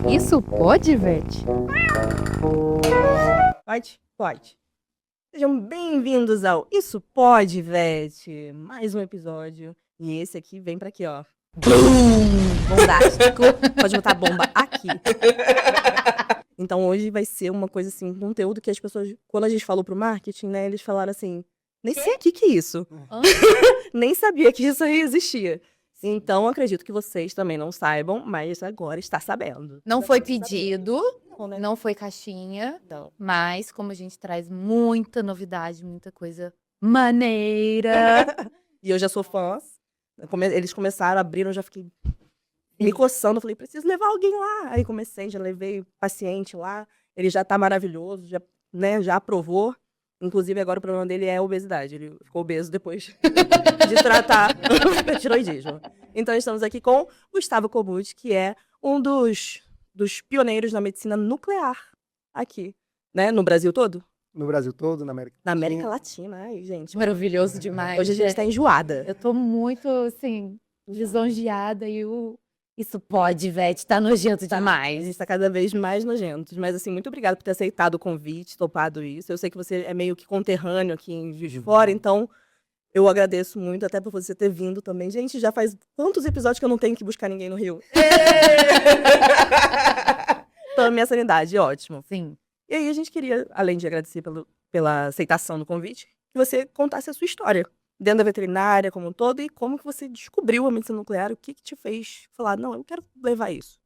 Isso pode, Vete? Pode? Pode. Sejam bem-vindos ao Isso Pode, Vete. Mais um episódio. E esse aqui vem pra aqui, ó. Bombástico. Pode botar bomba aqui. Então hoje vai ser uma coisa assim, um conteúdo que as pessoas, quando a gente falou pro marketing, né, eles falaram assim, nem sei o que é isso. Nem sabia que isso aí existia. Então acredito que vocês também não saibam, mas agora está sabendo. Não foi pedido, Não, né? não foi caixinha, Não. mas como a gente traz muita novidade, muita coisa maneira. E eu já sou fã. Eles começaram, abriram, eu já fiquei me coçando. Falei, preciso levar alguém lá. Aí comecei, já levei paciente lá. Ele já tá maravilhoso, já, né, já aprovou. Inclusive, agora o problema dele é a obesidade. Ele ficou obeso depois de tratar o tiroidismo. Então, estamos aqui com Gustavo Kobuth, que é um dos pioneiros na medicina nuclear aqui, né? No Brasil todo? No Brasil todo, na América Na Latina. América Latina. Ai, gente. Maravilhoso demais. Hoje a gente tá enjoada. Eu tô muito, assim, lisonjeada e Isso pode, Vete, tá nojento A demais. gente tá cada vez mais nojentos. Mas, assim, muito obrigada por ter aceitado o convite, topado isso. Eu sei que você é meio que conterrâneo aqui em Juiz de Fora, então eu agradeço muito, até por você ter vindo também. Gente, já faz tantos episódios que eu não tenho que buscar ninguém no Rio. Então, a minha sanidade, ótimo. Sim. E aí, a gente queria, além de agradecer pela aceitação do convite, que você contasse a sua história dentro da veterinária como um todo e como que você descobriu a medicina nuclear, o que te fez falar, não, eu quero levar isso.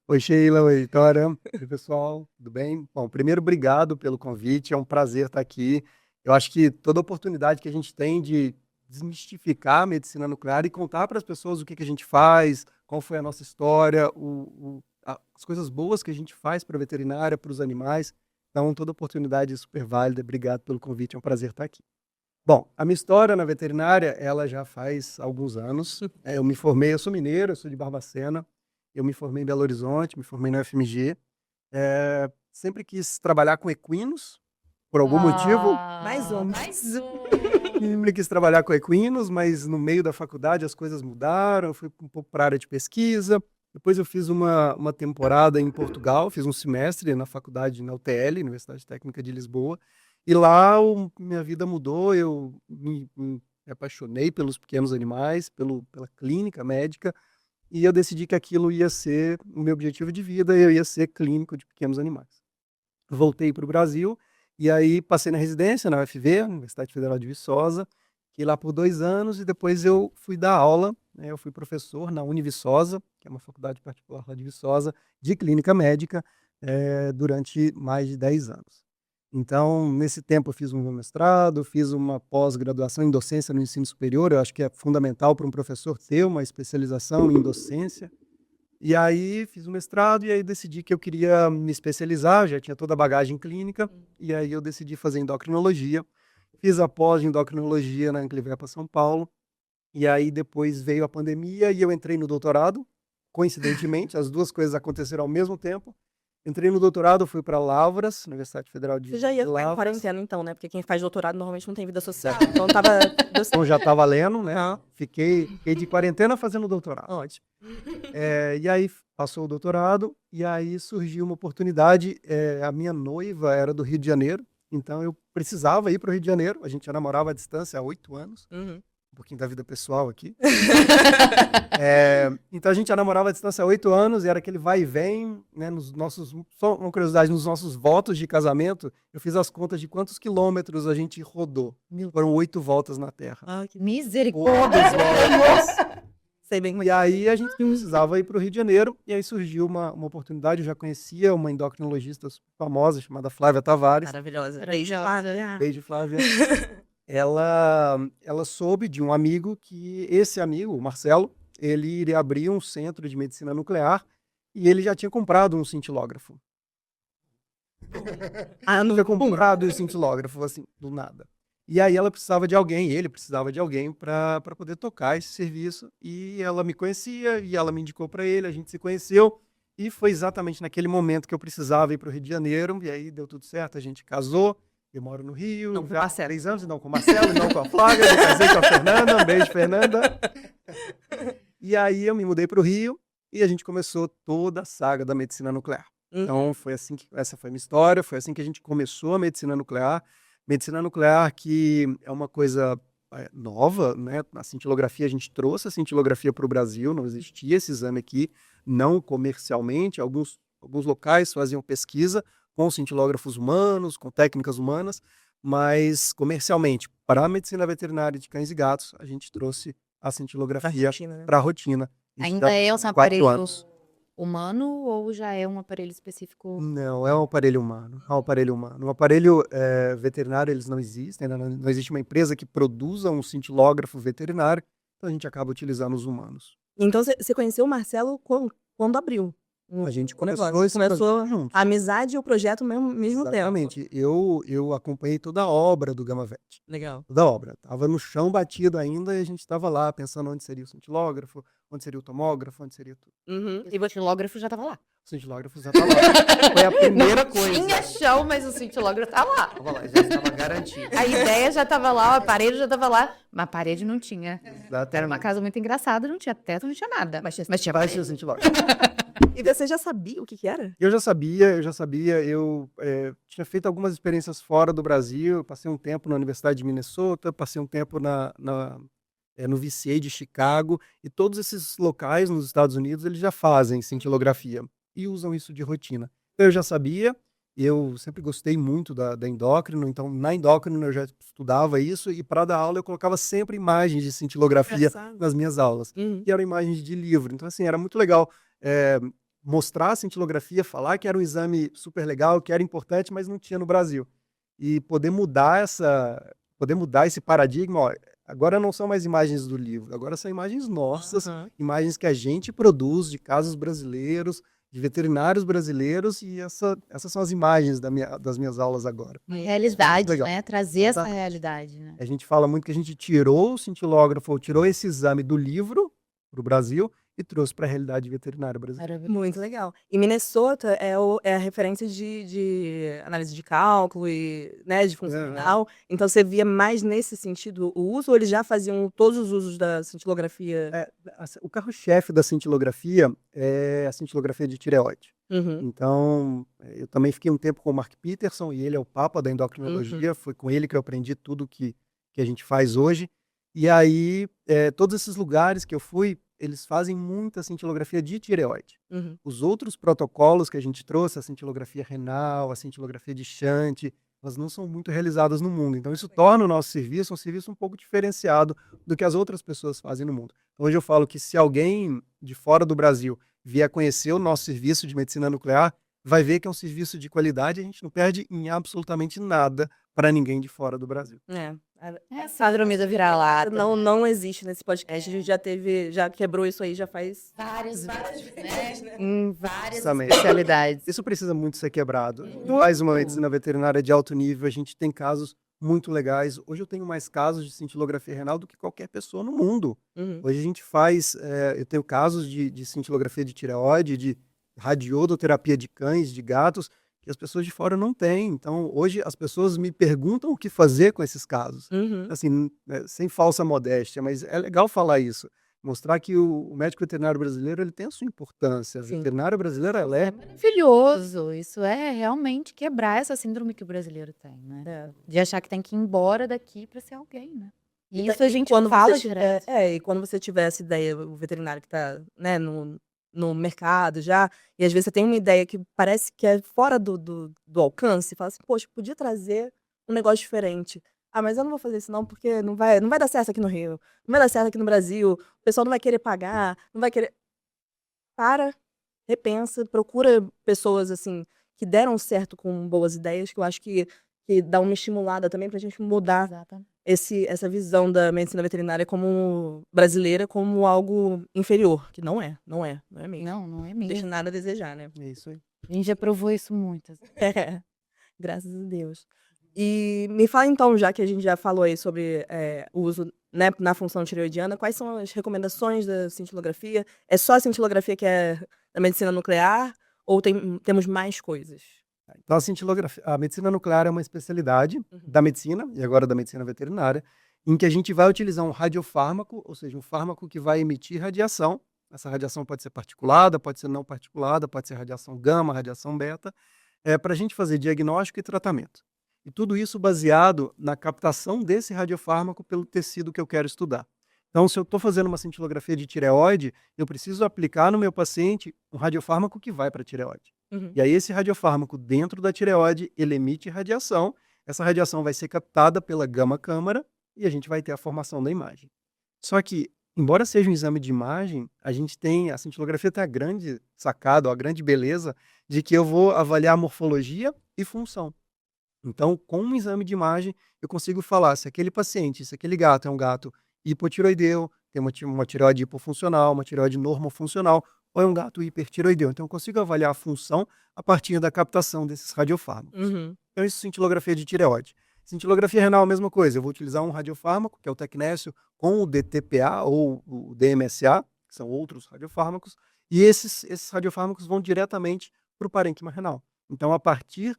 Oi, Sheila, oi, Vitória. Oi, pessoal, tudo bem? Bom, primeiro, obrigado pelo convite, é um prazer estar aqui. Eu acho que toda oportunidade que a gente tem de desmistificar a medicina nuclear e contar para as pessoas o que a gente faz, qual foi a nossa história, as coisas boas que a gente faz para a veterinária, para os animais. Então, toda oportunidade é super válida. Obrigado pelo convite, é um prazer estar aqui. Bom, a minha história na veterinária, ela já faz alguns anos. Eu me formei, eu sou mineiro, eu sou de Barbacena. Eu me formei em Belo Horizonte, me formei na UFMG. Sempre quis trabalhar com equinos, por algum motivo. Mais um. Mais um. Sempre quis trabalhar com equinos, mas no meio da faculdade as coisas mudaram. Eu fui um pouco para a área de pesquisa. Depois eu fiz uma temporada em Portugal, fiz um semestre na faculdade, na UTL, Universidade Técnica de Lisboa. E lá minha vida mudou, eu me apaixonei pelos pequenos animais, pela clínica médica, e eu decidi que aquilo ia ser o meu objetivo de vida, eu ia ser clínico de pequenos animais. Voltei para o Brasil, e aí passei na residência na UFV, Universidade Federal de Viçosa, fiquei lá por 2 anos, e depois eu fui dar aula, né, eu fui professor na Univiçosa, que é uma faculdade particular lá de Viçosa, de clínica médica, durante mais de 10 anos. Então, nesse tempo eu fiz um mestrado, fiz uma pós-graduação em docência no ensino superior. Eu acho que é fundamental para um professor ter uma especialização em docência. E aí fiz um mestrado e aí decidi que eu queria me especializar, já tinha toda a bagagem clínica, e aí eu decidi fazer endocrinologia. Fiz a pós de endocrinologia na Anclivepa São Paulo, e aí depois veio a pandemia e eu entrei no doutorado, coincidentemente, as duas coisas aconteceram ao mesmo tempo. Entrei no doutorado, fui para Lavras, Universidade Federal de Você já ia Lavras. em quarentena, então, né? Porque quem faz doutorado normalmente não tem vida social. Então tava. Então já estava lendo, né? Fiquei de quarentena fazendo doutorado. Ótimo. E aí passou o doutorado, e aí surgiu uma oportunidade. A minha noiva era do Rio de Janeiro, então eu precisava ir para o Rio de Janeiro. A gente já namorava à distância há 8 anos. Uhum. Um pouquinho da vida pessoal aqui. Então a gente já namorava à distância há 8 anos, e era aquele vai e vem, né, só uma curiosidade, nos nossos votos de casamento, eu fiz as contas de quantos quilômetros a gente rodou. Foram 8 voltas na Terra. Ah, que Misericórdia. Todas voltas. sei bem. E aí a gente precisava ir para o Rio de Janeiro, e aí surgiu uma oportunidade. Eu já conhecia uma endocrinologista famosa, chamada Flávia Tavares. Maravilhosa. Beijo, Flávia. Beijo, Flávia. Ela soube de um amigo que esse amigo, o Marcelo, ele iria abrir um centro de medicina nuclear, e ele já tinha comprado um cintilógrafo. Não Tinha comprado esse cintilógrafo, assim, do nada. E aí ele precisava de alguém para poder tocar esse serviço, e ela me conhecia, e ela me indicou para ele, a gente se conheceu, e foi exatamente naquele momento que eu precisava ir para o Rio de Janeiro, e aí deu tudo certo, a gente casou. Eu moro no Rio, Não, com o já há Marcelo. 3 anos, não com o Marcelo, não com a Flávia, eu casei com a Fernanda, um beijo, Fernanda. E aí eu me mudei para o Rio, e a gente começou toda a saga da medicina nuclear. Hum. Então, essa foi a minha história, foi assim que a gente começou a medicina nuclear. Medicina nuclear que é uma coisa nova, né? A cintilografia, a gente trouxe a cintilografia para o Brasil, não existia esse exame aqui, não comercialmente. Alguns locais faziam pesquisa com cintilógrafos humanos, com técnicas humanas, mas comercialmente, para a medicina veterinária de cães e gatos, a gente trouxe a Pra cintilografia rotina, né? para a rotina. Isso Ainda já é um tem 4 aparelho anos. humano ou já é um aparelho específico? Não, é um aparelho humano. É um aparelho humano. Um aparelho veterinário, eles não existem, ainda não existe uma empresa que produza um cintilógrafo veterinário, então a gente acaba utilizando os humanos. Então você conheceu o Marcelo quando abriu A gente o negócio. começou esse Começou projeto juntos. a amizade e o projeto mesmo tempo. Exatamente. Eu acompanhei toda a obra do Gama Vet. Legal. Toda a obra. Tava no chão batido ainda e a gente estava lá pensando onde seria o cintilógrafo, onde seria o tomógrafo, onde seria tudo. Uhum. E o cintilógrafo já tava lá. O cintilógrafo já estava lá. Foi a primeira coisa. Tinha chão, mas o cintilógrafo tava lá. Tava lá, já estava garantido. A ideia já tava lá, o aparelho já tava lá, mas a parede não tinha. Exatamente. Era uma casa muito engraçada, não tinha teto, não tinha nada. Mas tinha Baixo parede. o cintilógrafo. E você já sabia o que era? Eu já sabia. Eu tinha feito algumas experiências fora do Brasil. Eu passei um tempo na Universidade de Minnesota, passei um tempo no VCA de Chicago, e todos esses locais nos Estados Unidos, eles já fazem cintilografia e usam isso de rotina. Então, eu já sabia, eu sempre gostei muito da endócrino, então na endócrino eu já estudava isso, e para dar aula eu colocava sempre imagens de cintilografia Engraçado. nas minhas aulas, Uhum. que eram imagens de livro. Então, assim, era muito legal mostrar a cintilografia, falar que era um exame super legal, que era importante, mas não tinha no Brasil. E poder mudar esse paradigma, ó, agora não são mais imagens do livro, agora são imagens nossas, Aham. imagens que a gente produz de casos brasileiros, de veterinários brasileiros, e essas são as imagens das minhas aulas agora. Realidade, Legal. né? Trazer essa Exatamente. realidade, né? A gente fala muito que a gente tirou o cintilógrafo, ou tirou esse exame do livro para o Brasil e trouxe para a realidade veterinária brasileira. Maravilhoso. Muito legal. E Minnesota é a referência de análise de cálculo e, né, de função renal. Então você via mais nesse sentido o uso, ou eles já faziam todos os usos da cintilografia? O carro-chefe da cintilografia é a cintilografia de tireoide. Uhum. Então, eu também fiquei um tempo com o Mark Peterson, e ele é o papa da endocrinologia, foi com ele que eu aprendi tudo que a gente faz hoje. E aí, todos esses lugares que eu fui, eles fazem muita cintilografia de tireoide. Uhum. Os outros protocolos que a gente trouxe, a cintilografia renal, a cintilografia de shunt, elas não são muito realizadas no mundo. Então, isso torna o nosso serviço um serviço um pouco diferenciado do que as outras pessoas fazem no mundo. Então, hoje eu falo que se alguém de fora do Brasil vier conhecer o nosso serviço de medicina nuclear, vai ver que é um serviço de qualidade, a gente não perde em absolutamente nada para ninguém de fora do Brasil. É síndrome da vira-lata. Não existe nesse podcast. A gente já quebrou isso aí, já faz Várias vezes, né? Em várias Justamente. especialidades. Isso precisa muito ser quebrado. Faz uma medicina veterinária de alto nível, a gente tem casos muito legais. Hoje eu tenho mais casos de cintilografia renal do que qualquer pessoa no mundo. Uhum. Hoje a gente faz, eu tenho casos de cintilografia de tireoide, de radiodoterapia de cães, de gatos, que as pessoas de fora não têm. Então, hoje as pessoas me perguntam o que fazer com esses casos. Uhum. Assim, sem falsa modéstia, mas é legal falar isso. Mostrar que o médico veterinário brasileiro, ele tem a sua importância. A Sim. veterinária brasileira, ela É maravilhoso. Isso é realmente quebrar essa síndrome que o brasileiro tem, né? De achar que tem que ir embora daqui para ser alguém, né? E isso a gente fala direto. E quando você tiver essa ideia, o veterinário que está, né, no mercado já, e às vezes você tem uma ideia que parece que é fora do alcance, fala assim, poxa, podia trazer um negócio diferente. Ah, mas eu não vou fazer isso não, porque não vai dar certo aqui no Rio, não vai dar certo aqui no Brasil, o pessoal não vai querer pagar, não vai querer... Repensa, procura pessoas, assim, que deram certo com boas ideias, que eu acho que dá uma estimulada também pra gente mudar Exatamente. essa visão da medicina veterinária como brasileira como algo inferior, que não é mesmo. Não é Não deixa mesmo. nada a desejar, né? é isso aí. A gente já provou isso muito. Graças a Deus. E me fala então, já que a gente já falou aí sobre o uso, né, na função tireoidiana, quais são as recomendações da cintilografia? É só a cintilografia que é da medicina nuclear ou temos mais coisas? Então, a medicina nuclear é uma especialidade da medicina, e agora da medicina veterinária, em que a gente vai utilizar um radiofármaco, ou seja, um fármaco que vai emitir radiação, Essa radiação pode ser particulada, pode ser não particulada, pode ser radiação gama, radiação beta, para a gente fazer diagnóstico e tratamento. E tudo isso baseado na captação desse radiofármaco pelo tecido que eu quero estudar. Então, se eu estou fazendo uma cintilografia de tireoide, eu preciso aplicar no meu paciente um radiofármaco que vai para a tireoide. Uhum. E aí esse radiofármaco dentro da tireoide, ele emite radiação, essa radiação vai ser captada pela gama-câmara e a gente vai ter a formação da imagem. Só que, embora seja um exame de imagem, a cintilografia tem a grande sacada, a grande beleza de que eu vou avaliar morfologia e função. Então, com um exame de imagem, eu consigo falar se aquele paciente, se aquele gato é um gato hipotiroideu, tem uma tireoide hipofuncional, uma tireoide normofuncional, ou é um gato hipertiroideu. Então, eu consigo avaliar a função a partir da captação desses radiofármacos. Uhum. Então, isso é cintilografia de tireoide. Cintilografia renal, a mesma coisa. Eu vou utilizar um radiofármaco, que é o tecnécio, com o DTPA ou o DMSA, que são outros radiofármacos, e esses radiofármacos vão diretamente para o parênquima renal. Então, a partir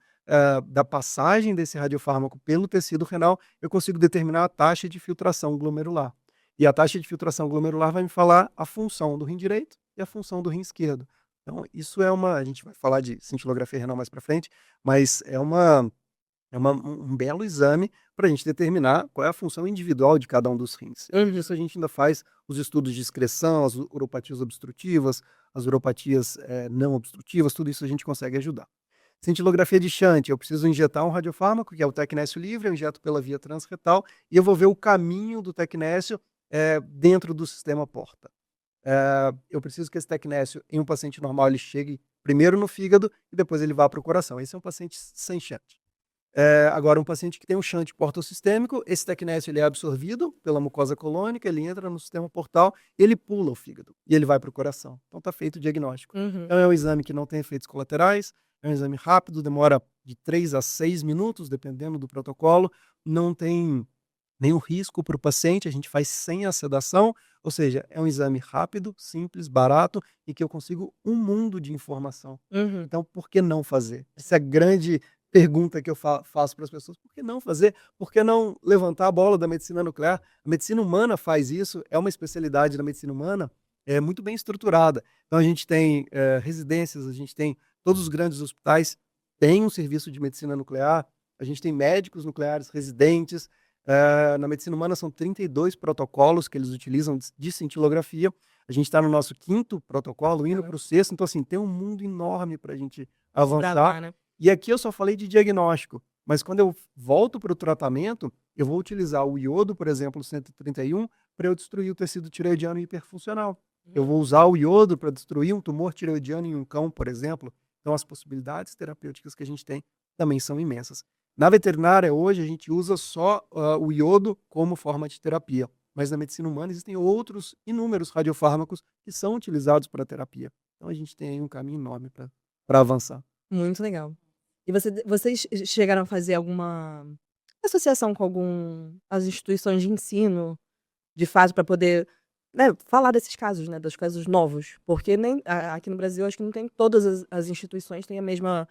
da passagem desse radiofármaco pelo tecido renal, eu consigo determinar a taxa de filtração glomerular. E a taxa de filtração glomerular vai me falar a função do rim direito e a função do rim esquerdo. Então, isso a gente vai falar de cintilografia renal mais para frente, mas é um belo exame para a gente determinar qual é a função individual de cada um dos rins. Uhum. Isso a gente ainda faz os estudos de excreção, as uropatias obstrutivas, as uropatias não obstrutivas, tudo isso a gente consegue ajudar. Cintilografia de shunt, eu preciso injetar um radiofármaco, que é o tecnécio livre, eu injeto pela via transretal e eu vou ver o caminho do tecnécio dentro do sistema porta. Eu preciso que esse tecnécio, em um paciente normal, ele chegue primeiro no fígado e depois ele vá para o coração. Esse é um paciente sem shunt. Agora, um paciente que tem um shunt portosistêmico, esse tecnécio ele é absorvido pela mucosa colônica, ele entra no sistema portal, ele pula o fígado e ele vai para o coração. Então está feito o diagnóstico. Uhum. Então é um exame que não tem efeitos colaterais, é um exame rápido, demora de 3 a 6 minutos, dependendo do protocolo, não tem nenhum risco para o paciente, a gente faz sem a sedação, ou seja, é um exame rápido, simples, barato e que eu consigo um mundo de informação. Uhum. Então, por que não fazer? Essa é a grande pergunta que eu faço para as pessoas. Por que não fazer? Por que não levantar a bola da medicina nuclear? A medicina humana faz isso, é uma especialidade da medicina humana muito bem estruturada. Então, a gente tem residências, a gente tem todos os grandes hospitais têm um serviço de medicina nuclear, a gente tem médicos nucleares residentes. Na medicina humana são 32 protocolos que eles utilizam de cintilografia. A gente está no nosso 5º protocolo, indo para o 6º. Então, assim, tem um mundo enorme para a gente avançar. Desbravar, né? E aqui eu só falei de diagnóstico, mas quando eu volto para o tratamento, eu vou utilizar o iodo, por exemplo, 131, para eu destruir o tecido tireoidiano hiperfuncional. Eu vou usar o iodo para destruir um tumor tireoidiano em um cão, por exemplo. Então, as possibilidades terapêuticas que a gente tem também são imensas. Na veterinária, hoje, a gente usa só o iodo como forma de terapia. Mas na medicina humana existem outros inúmeros radiofármacos que são utilizados para terapia. Então, a gente tem aí um caminho enorme para avançar. Muito legal. E vocês chegaram a fazer alguma associação com as instituições de ensino, de fato, para poder falar desses casos, né, dos casos novos? Porque aqui no Brasil, acho que não tem todas as instituições têm a mesma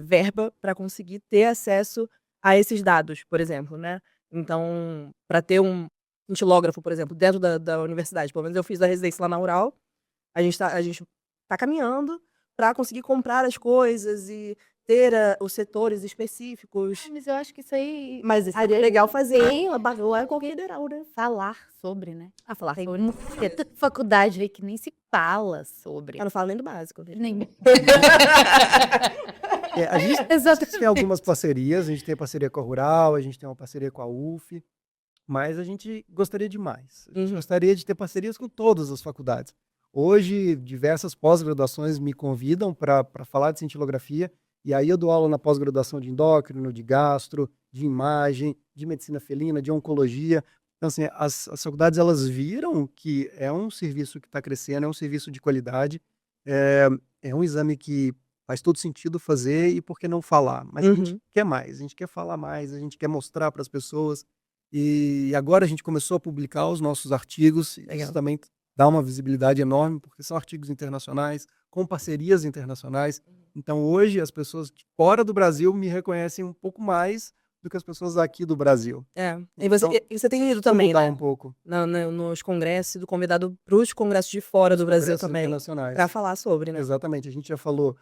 verba para conseguir ter acesso a esses dados, por exemplo, né? Então, para ter um cintilógrafo, por exemplo, dentro da universidade, pelo menos eu fiz a residência lá na URAL, a gente tá caminhando para conseguir comprar as coisas e ter os setores específicos. Mas eu acho que isso aí Mas isso é legal fazer. Sim, é qualquer ideal, né? Falar sobre, né? Falar Tem sobre. muita faculdade aí que nem se fala sobre. Eu não falo nem do básico. Nem... A gente Exatamente. tem algumas parcerias, a gente tem parceria com a Rural, a gente tem uma parceria com a UF, mas a gente gostaria de mais. A gente gostaria de ter parcerias com todas as faculdades. Hoje, diversas pós-graduações me convidam para falar de cintilografia, e aí eu dou aula na pós-graduação de endócrino, de gastro, de imagem, de medicina felina, de oncologia. Então, assim, as faculdades, elas viram que é um serviço que está crescendo, é um serviço de qualidade, é um exame que faz todo sentido fazer, e por que não falar? Mas a gente quer mais, a gente quer falar mais, a gente quer mostrar para as pessoas. E agora a gente começou a publicar os nossos artigos, e isso também dá uma visibilidade enorme, porque são artigos internacionais, com parcerias internacionais. Então, hoje, as pessoas de fora do Brasil me reconhecem um pouco mais do que as pessoas aqui do Brasil. E você tem ido também, mudar né? um pouco. Nos congressos, sido convidado para os congressos de fora do Brasil Congressos também, internacionais. para falar sobre, né? Exatamente. A gente já falou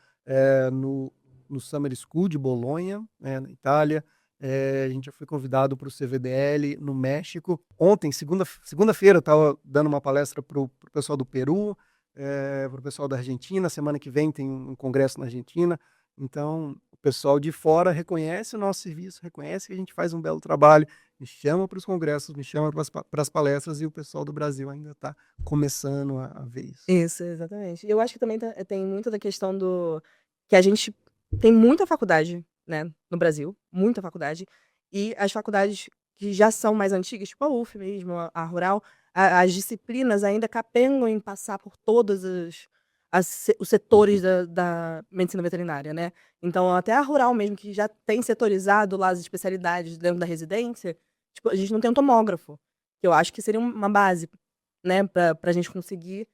no Summer School de Bolonha, na Itália. A gente já foi convidado para o CVDL no México. Ontem, segunda-feira, eu estava dando uma palestra para o pessoal do Peru, para o pessoal da Argentina. Semana que vem tem um congresso na Argentina. Então, o pessoal de fora reconhece o nosso serviço, reconhece que a gente faz um belo trabalho, me chama para os congressos, me chama para as palestras, e o pessoal do Brasil ainda está começando a ver isso. Isso, exatamente. Eu acho que também tem muito da questão que a gente tem muita faculdade, né, no Brasil, muita faculdade, e as faculdades que já são mais antigas, tipo a UF mesmo, a Rural, as disciplinas ainda capengam em passar por todos os setores da medicina veterinária, né? Então, até a Rural mesmo, que já tem setorizado lá as especialidades dentro da residência, tipo, a gente não tem um tomógrafo, que eu acho que seria uma base, né, pra gente conseguir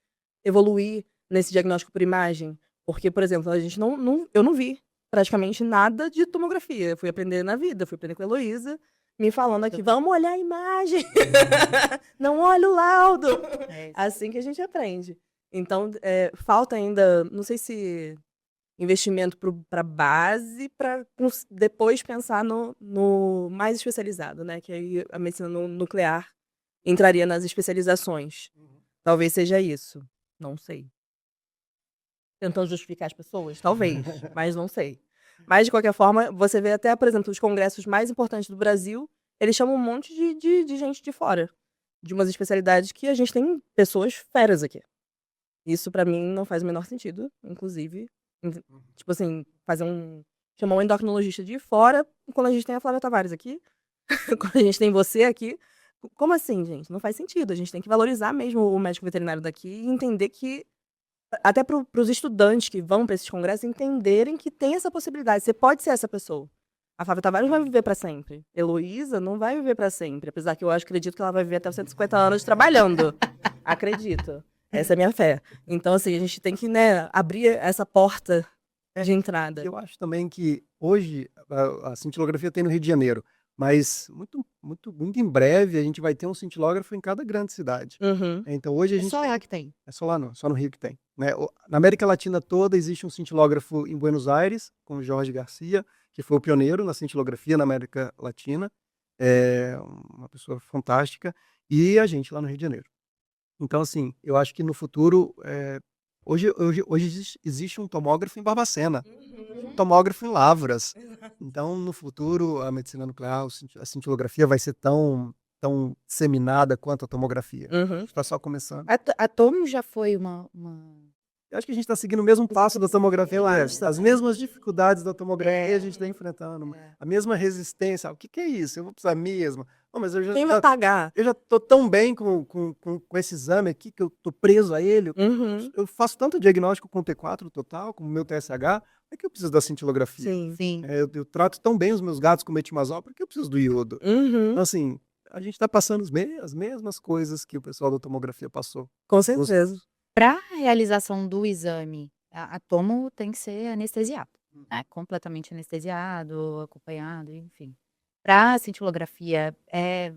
evoluir nesse diagnóstico por imagem. Porque, por exemplo, eu não vi praticamente nada de tomografia. Eu fui aprender na vida, fui aprender com a Heloísa, me falando aqui, vamos olhar a imagem. Não olha o laudo. Assim que a gente aprende. Então, falta ainda, não sei se investimento para base, para depois pensar no mais especializado, né? Que aí a medicina nuclear entraria nas especializações. Talvez seja isso. Não sei. Tentando justificar as pessoas? Talvez, mas não sei. Mas, de qualquer forma, você vê até, por exemplo, os congressos mais importantes do Brasil, eles chamam um monte de gente de fora. De umas especialidades que a gente tem pessoas feras aqui. Isso, pra mim, não faz o menor sentido, inclusive. Tipo assim, chamar um endocrinologista de fora, quando a gente tem a Flávia Tavares aqui, quando a gente tem você aqui. Como assim, gente? Não faz sentido. A gente tem que valorizar mesmo o médico veterinário daqui e entender que, até para os estudantes que vão para esses congressos, entenderem que tem essa possibilidade. Você pode ser essa pessoa. A Flávia Tavares não vai viver para sempre. Heloísa não vai viver para sempre. Apesar que eu acredito que ela vai viver até os 150 anos trabalhando. Acredito. Essa é a minha fé. Então, assim, a gente tem que, né, abrir essa porta de entrada. Eu acho também que hoje a cintilografia tem no Rio de Janeiro, mas muito em breve a gente vai ter um cintilógrafo em cada grande cidade. Então hoje a gente só lá que tem. É só lá só no Rio que tem, né? Na América Latina toda existe um cintilógrafo em Buenos Aires, com o Jorge Garcia, que foi o pioneiro na cintilografia na América Latina, uma pessoa fantástica, e a gente lá no Rio de Janeiro. Então, assim, eu acho que no futuro, hoje existe um tomógrafo em Barbacena, um tomógrafo em Lavras. Então, no futuro, a medicina nuclear, a cintilografia vai ser tão disseminada quanto a tomografia. Está só começando. A tomo já foi uma... Eu acho que a gente está seguindo o mesmo passo da tomografia, as mesmas dificuldades da tomografia a gente está enfrentando, a mesma resistência. O que é isso? Eu vou precisar mesmo. Mas quem vai pagar? Eu já estou tão bem com esse exame aqui, que eu estou preso a ele. Eu faço tanto diagnóstico com o T4 total, com o meu TSH, é que eu preciso da cintilografia. Sim. Eu trato tão bem os meus gatos com metimazol, porque eu preciso do iodo. Então, assim, a gente está passando as mesmas coisas que o pessoal da tomografia passou. Com certeza. Para a realização do exame, a tomo tem que ser anestesiado, né? Completamente anestesiado, acompanhado, enfim. Para a cintilografia é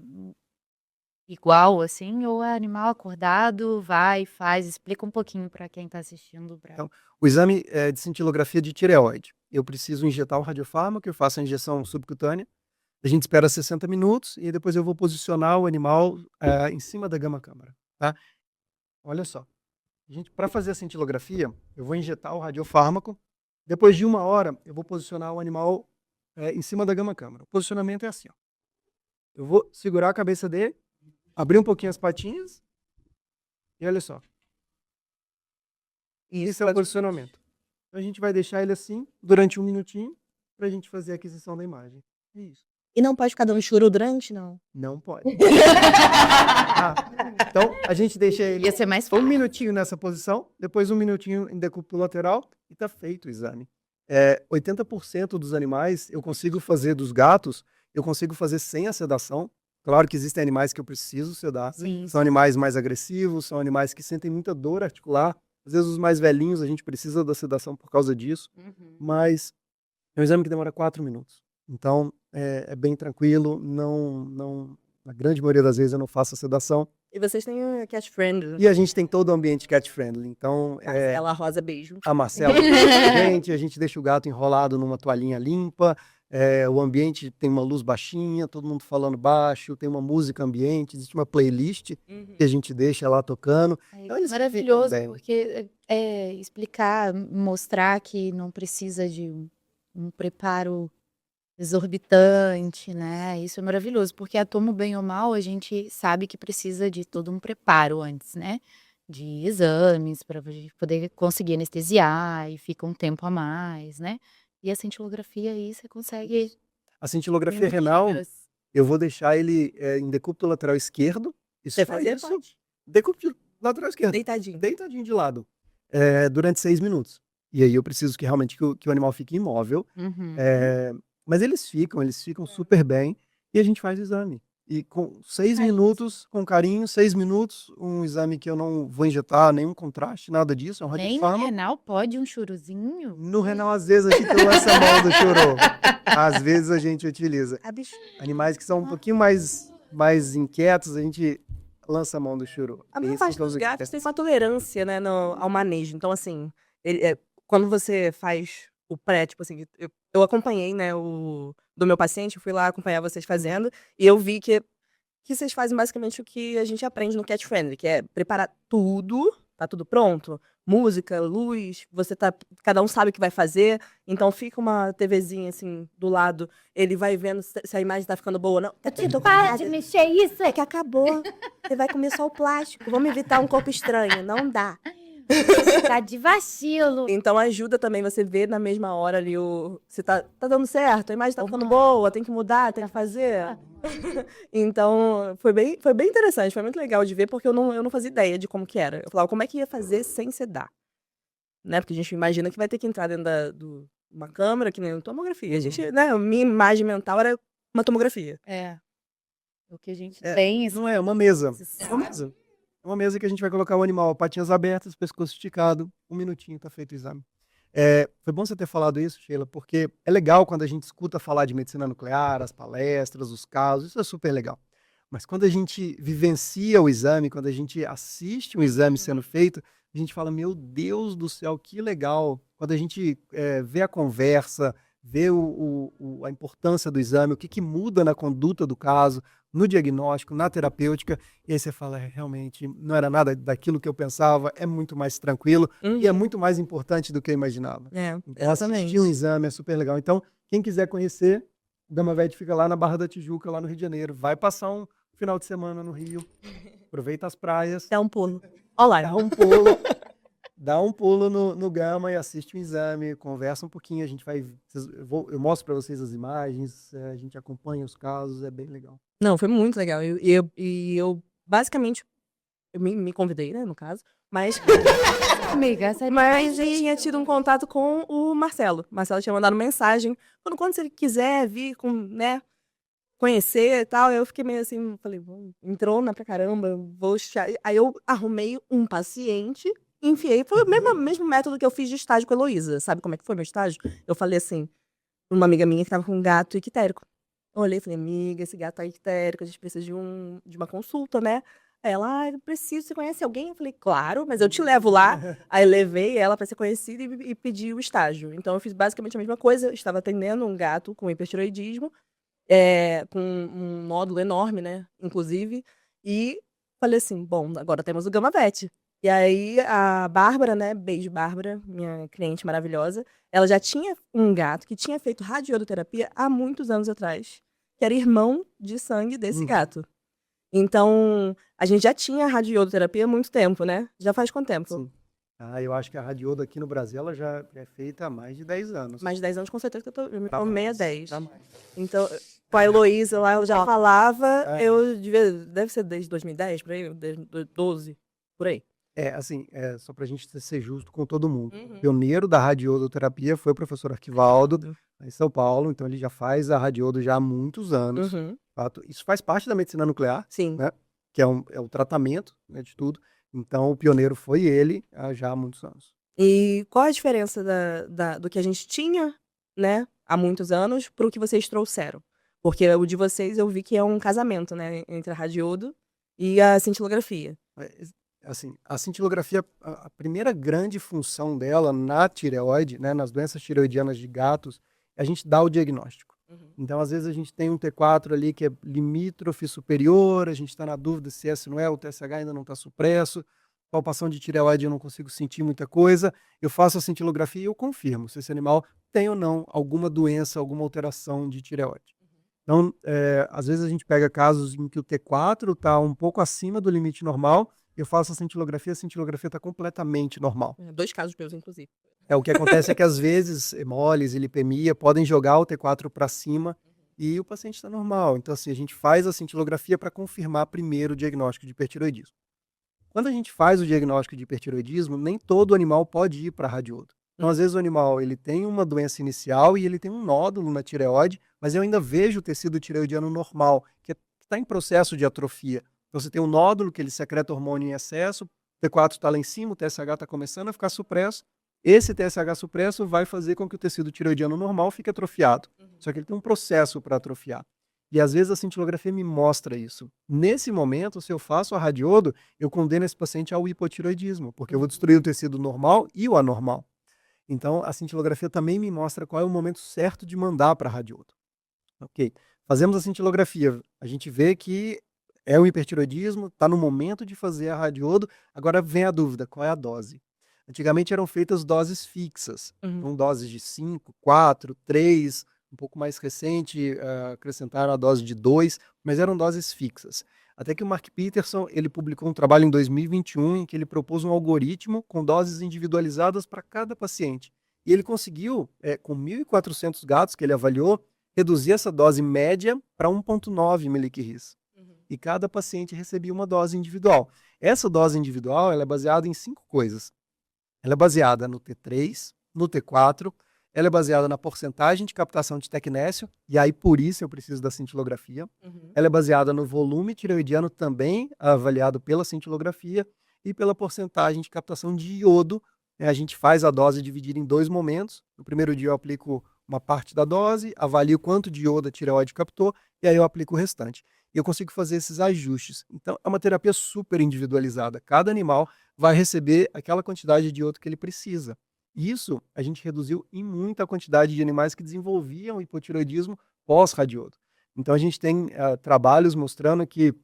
igual, assim, ou é animal acordado, vai, faz? Explica um pouquinho para quem está assistindo. Então, o exame é de cintilografia de tireoide. Eu preciso injetar um radiofármaco, eu faço a injeção subcutânea, a gente espera 60 minutos e depois eu vou posicionar o animal em cima da gama-câmara, tá? Olha só. Para fazer a cintilografia, eu vou injetar o radiofármaco. Depois de 1 hora, eu vou posicionar o animal em cima da gama-câmara. O posicionamento é assim, ó. Eu vou segurar a cabeça dele, abrir um pouquinho as patinhas e olha só. Isso é o posicionamento. Então, a gente vai deixar ele assim durante 1 minutinho para a gente fazer a aquisição da imagem. É isso. E não pode ficar dando choro durante, não? Não pode. Então, a gente deixa ele Ia ser mais fácil. 1 minutinho nessa posição, depois 1 minutinho em decúbito lateral e tá feito o exame. 80% dos animais eu consigo fazer, dos gatos, eu consigo fazer sem a sedação. Claro que existem animais que eu preciso sedar. Sim. São animais mais agressivos, são animais que sentem muita dor articular. Às vezes os mais velhinhos a gente precisa da sedação por causa disso. Mas é um exame que demora 4 minutos. Então, é bem tranquilo, não na grande maioria das vezes eu não faço a sedação. E vocês têm o cat friend. E a gente tem todo o ambiente cat friendly, então Marcela Rosa, beijo. a Marcela a gente deixa o gato enrolado numa toalhinha limpa, o ambiente tem uma luz baixinha, todo mundo falando baixo, tem uma música ambiente, existe uma playlist que a gente deixa lá tocando. Então eles ficam Maravilhoso, bem. porque explicar, mostrar que não precisa de um preparo exorbitante, né? Isso é maravilhoso, porque a Tomo, bem ou mal, a gente sabe que precisa de todo um preparo antes, né? De exames para poder conseguir anestesiar e fica um tempo a mais, né? E a cintilografia aí você consegue A cintilografia minutinhos. renal, eu vou deixar ele em decúbito lateral esquerdo. Você Só fazer? isso. Pode. Decúbito lateral esquerdo. Deitadinho. Deitadinho de lado. Durante 6 minutos. E aí eu preciso que realmente que o animal fique imóvel. Uhum. Mas eles ficam super bem. E a gente faz o exame. E com 6 minutos, com carinho, 6 minutos, um exame que eu não vou injetar nenhum contraste, nada disso, é um Nem no radiofarma. renal pode um churuzinho? No renal, às vezes, a gente lança a mão do chorô. Às vezes a gente utiliza. Animais que são um pouquinho mais inquietos, a gente lança a mão do chorô. A maior Esses parte são dos os gatos que- tem uma tolerância, né, ao manejo. Então, assim, quando você faz o pré, tipo assim, eu acompanhei, né, do meu paciente, eu fui lá acompanhar vocês fazendo, e eu vi que vocês fazem basicamente o que a gente aprende no Cat Friendly, que é preparar tudo, tá tudo pronto, música, luz, cada um sabe o que vai fazer, então fica uma TVzinha assim do lado, ele vai vendo se a imagem tá ficando boa ou não. Para de mexer isso. É que acabou. Você vai comer só o plástico. Vamos evitar um corpo estranho. Não dá. Tá de vacilo. Então ajuda também você ver na mesma hora ali se tá dando certo, a imagem tá ficando boa, tem que mudar, tem que fazer. Então foi bem interessante, foi muito legal de ver, porque eu não fazia ideia de como que era. Eu falava, como é que ia fazer sem sedar? Né? Porque a gente imagina que vai ter que entrar dentro uma câmera, que nem uma tomografia. A gente, né? A minha imagem mental era uma tomografia. O que a gente É, tem. Não é uma mesa. É uma mesa. É uma mesa que a gente vai colocar o animal, patinhas abertas, pescoço esticado, 1 minutinho, tá feito o exame. Foi bom você ter falado isso, Sheila, porque é legal quando a gente escuta falar de medicina nuclear, as palestras, os casos, isso é super legal. Mas quando a gente vivencia o exame, quando a gente assiste um exame sendo feito, a gente fala, meu Deus do céu, que legal. Quando a gente vê a conversa, vê a importância do exame, o que muda na conduta do caso, no diagnóstico, na terapêutica, e aí você fala, realmente, não era nada daquilo que eu pensava, é muito mais tranquilo e é muito mais importante do que eu imaginava. Então, assistir um exame é super legal. Então, quem quiser conhecer, o Gama Vet fica lá na Barra da Tijuca, lá no Rio de Janeiro. Vai passar um final de semana no Rio, aproveita as praias. Dá um pulo. Olá. Dá um pulo no Gama e assiste um exame, conversa um pouquinho, eu mostro para vocês as imagens, a gente acompanha os casos, é bem legal. Não, foi muito legal. E eu basicamente, eu me convidei, né, no caso, mas Amiga, mas eu tinha tido um contato com o Marcelo. O Marcelo tinha mandado mensagem, quando você quiser vir, né, conhecer e tal, eu fiquei meio assim, falei, entrou pra caramba, aí eu arrumei um paciente, enfiei, foi o mesmo método que eu fiz de estágio com a Heloísa. Sabe como é que foi meu estágio? Eu falei assim, uma amiga minha que tava com um gato ictérico. Eu olhei e falei, amiga, esse gato tá ictérico, a gente precisa de uma consulta, né? Aí ela, eu preciso, você conhece alguém? Eu falei, claro, mas eu te levo lá. Aí levei ela pra ser conhecida e pedi o estágio. Então eu fiz basicamente a mesma coisa, eu estava atendendo um gato com hipertiroidismo, com um nódulo enorme, né, inclusive, e falei assim, bom, agora temos o Gama Vet. E aí a Bárbara, né, beijo Bárbara, minha cliente maravilhosa, ela já tinha um gato que tinha feito radioterapia há muitos anos atrás, que era irmão de sangue desse gato. Então, a gente já tinha radioterapia há muito tempo, né? Já faz quanto tempo? Sim. Eu acho que a radioda aqui no Brasil ela já é feita há mais de 10 anos. Mais de 10 anos, com certeza, que eu me Tá formei há mais, 10. tá mais. Então, com a Heloísa lá, eu já falava, deve ser desde 2010, por aí, desde 2012, por aí. Só pra gente ser justo com todo mundo. O pioneiro da radioterapia foi o professor Arquivaldo, em São Paulo, então ele já faz a radiodo já há muitos anos. Isso faz parte da medicina nuclear, Sim. né? Que é o tratamento, né, de tudo. Então o pioneiro foi ele já há muitos anos. E qual a diferença do que a gente tinha né, há muitos anos, para o que vocês trouxeram? Porque o de vocês eu vi que é um casamento, né, entre a radiodo e a cintilografia. É, assim, a cintilografia, a primeira grande função dela na tireoide, né, nas doenças tireoidianas de gatos, é a gente dar o diagnóstico. Então, às vezes, a gente tem um T4 ali que é limítrofe superior, a gente está na dúvida se é, se não é, o TSH ainda não está supresso, palpação de tireoide eu não consigo sentir muita coisa, eu faço a cintilografia e eu confirmo se esse animal tem ou não alguma doença, alguma alteração de tireoide. Então, às vezes a gente pega casos em que o T4 está um pouco acima do limite normal, eu faço a cintilografia está completamente normal. 2 casos meus, inclusive. O que acontece é que às vezes hemolyse e lipemia podem jogar o T4 para cima e o paciente está normal. Então, assim, a gente faz a cintilografia para confirmar primeiro o diagnóstico de hipertiroidismo. Quando a gente faz o diagnóstico de hipertiroidismo, nem todo animal pode ir para radiodo. Então, às vezes o animal ele tem uma doença inicial e ele tem um nódulo na tireoide, mas eu ainda vejo o tecido tireoidiano normal, que está em processo de atrofia. Então, você tem um nódulo que ele secreta hormônio em excesso, o T4 está lá em cima, o TSH está começando a ficar supresso. Esse TSH supresso vai fazer com que o tecido tireoidiano normal fique atrofiado. Só que ele tem um processo para atrofiar. E às vezes a cintilografia me mostra isso. Nesse momento, se eu faço a radiodo, eu condeno esse paciente ao hipotireoidismo, porque eu vou destruir o tecido normal e o anormal. Então, a cintilografia também me mostra qual é o momento certo de mandar para a radiodo. Ok. Fazemos a cintilografia, a gente vê que é um hipertireoidismo, está no momento de fazer a radiodo, agora vem a dúvida, qual é a dose? Antigamente eram feitas doses fixas, então doses de 5, 4, 3, um pouco mais recente, acrescentaram a dose de 2, mas eram doses fixas. Até que o Mark Peterson ele publicou um trabalho em 2021 em que ele propôs um algoritmo com doses individualizadas para cada paciente. E ele conseguiu, com 1.400 gatos que ele avaliou, reduzir essa dose média para 1,9 mg/kg. E cada paciente recebia uma dose individual. Essa dose individual ela é baseada em 5 coisas. Ela é baseada no T3, no T4, ela é baseada na porcentagem de captação de tecnécio, e aí por isso eu preciso da cintilografia. Ela é baseada no volume tireoidiano, também avaliado pela cintilografia, e pela porcentagem de captação de iodo. A gente faz a dose dividida em 2 momentos. No primeiro dia eu aplico uma parte da dose, avalio quanto de iodo a tireoide captou, e aí eu aplico o restante. E eu consigo fazer esses ajustes. Então, é uma terapia super individualizada. Cada animal vai receber aquela quantidade de iodo que ele precisa. Isso a gente reduziu em muita quantidade de animais que desenvolviam hipotireoidismo pós-radiodo. Então, a gente tem trabalhos mostrando que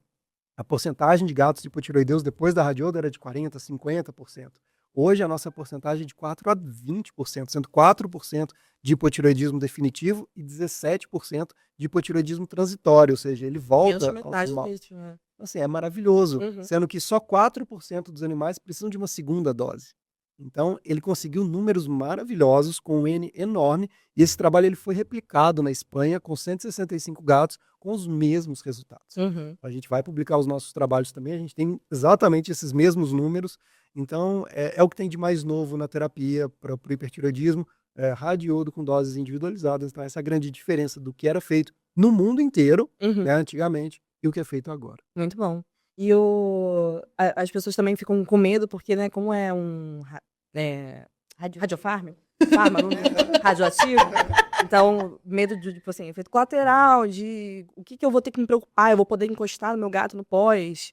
a porcentagem de gatos hipotireoideus depois da radiodo era de 40%, 50%. Hoje, a nossa porcentagem é de 4% a 20%, sendo 4% de hipotireoidismo definitivo e 17% de hipotireoidismo transitório, ou seja, ele volta ao normal. Né? Assim, é maravilhoso, sendo que só 4% dos animais precisam de uma segunda dose. Então, ele conseguiu números maravilhosos com um N enorme, e esse trabalho ele foi replicado na Espanha com 165 gatos com os mesmos resultados. A gente vai publicar os nossos trabalhos também, a gente tem exatamente esses mesmos números. Então, é o que tem de mais novo na terapia para o hipertireoidismo, radiodo com doses individualizadas. Então, essa é a grande diferença do que era feito no mundo inteiro, né, antigamente, e o que é feito agora. Muito bom. E as pessoas também ficam com medo, porque, né, como é um radiofármaco, radioativo, então, medo de, tipo assim, efeito colateral, de o que eu vou ter que me preocupar, eu vou poder encostar no meu gato no pós.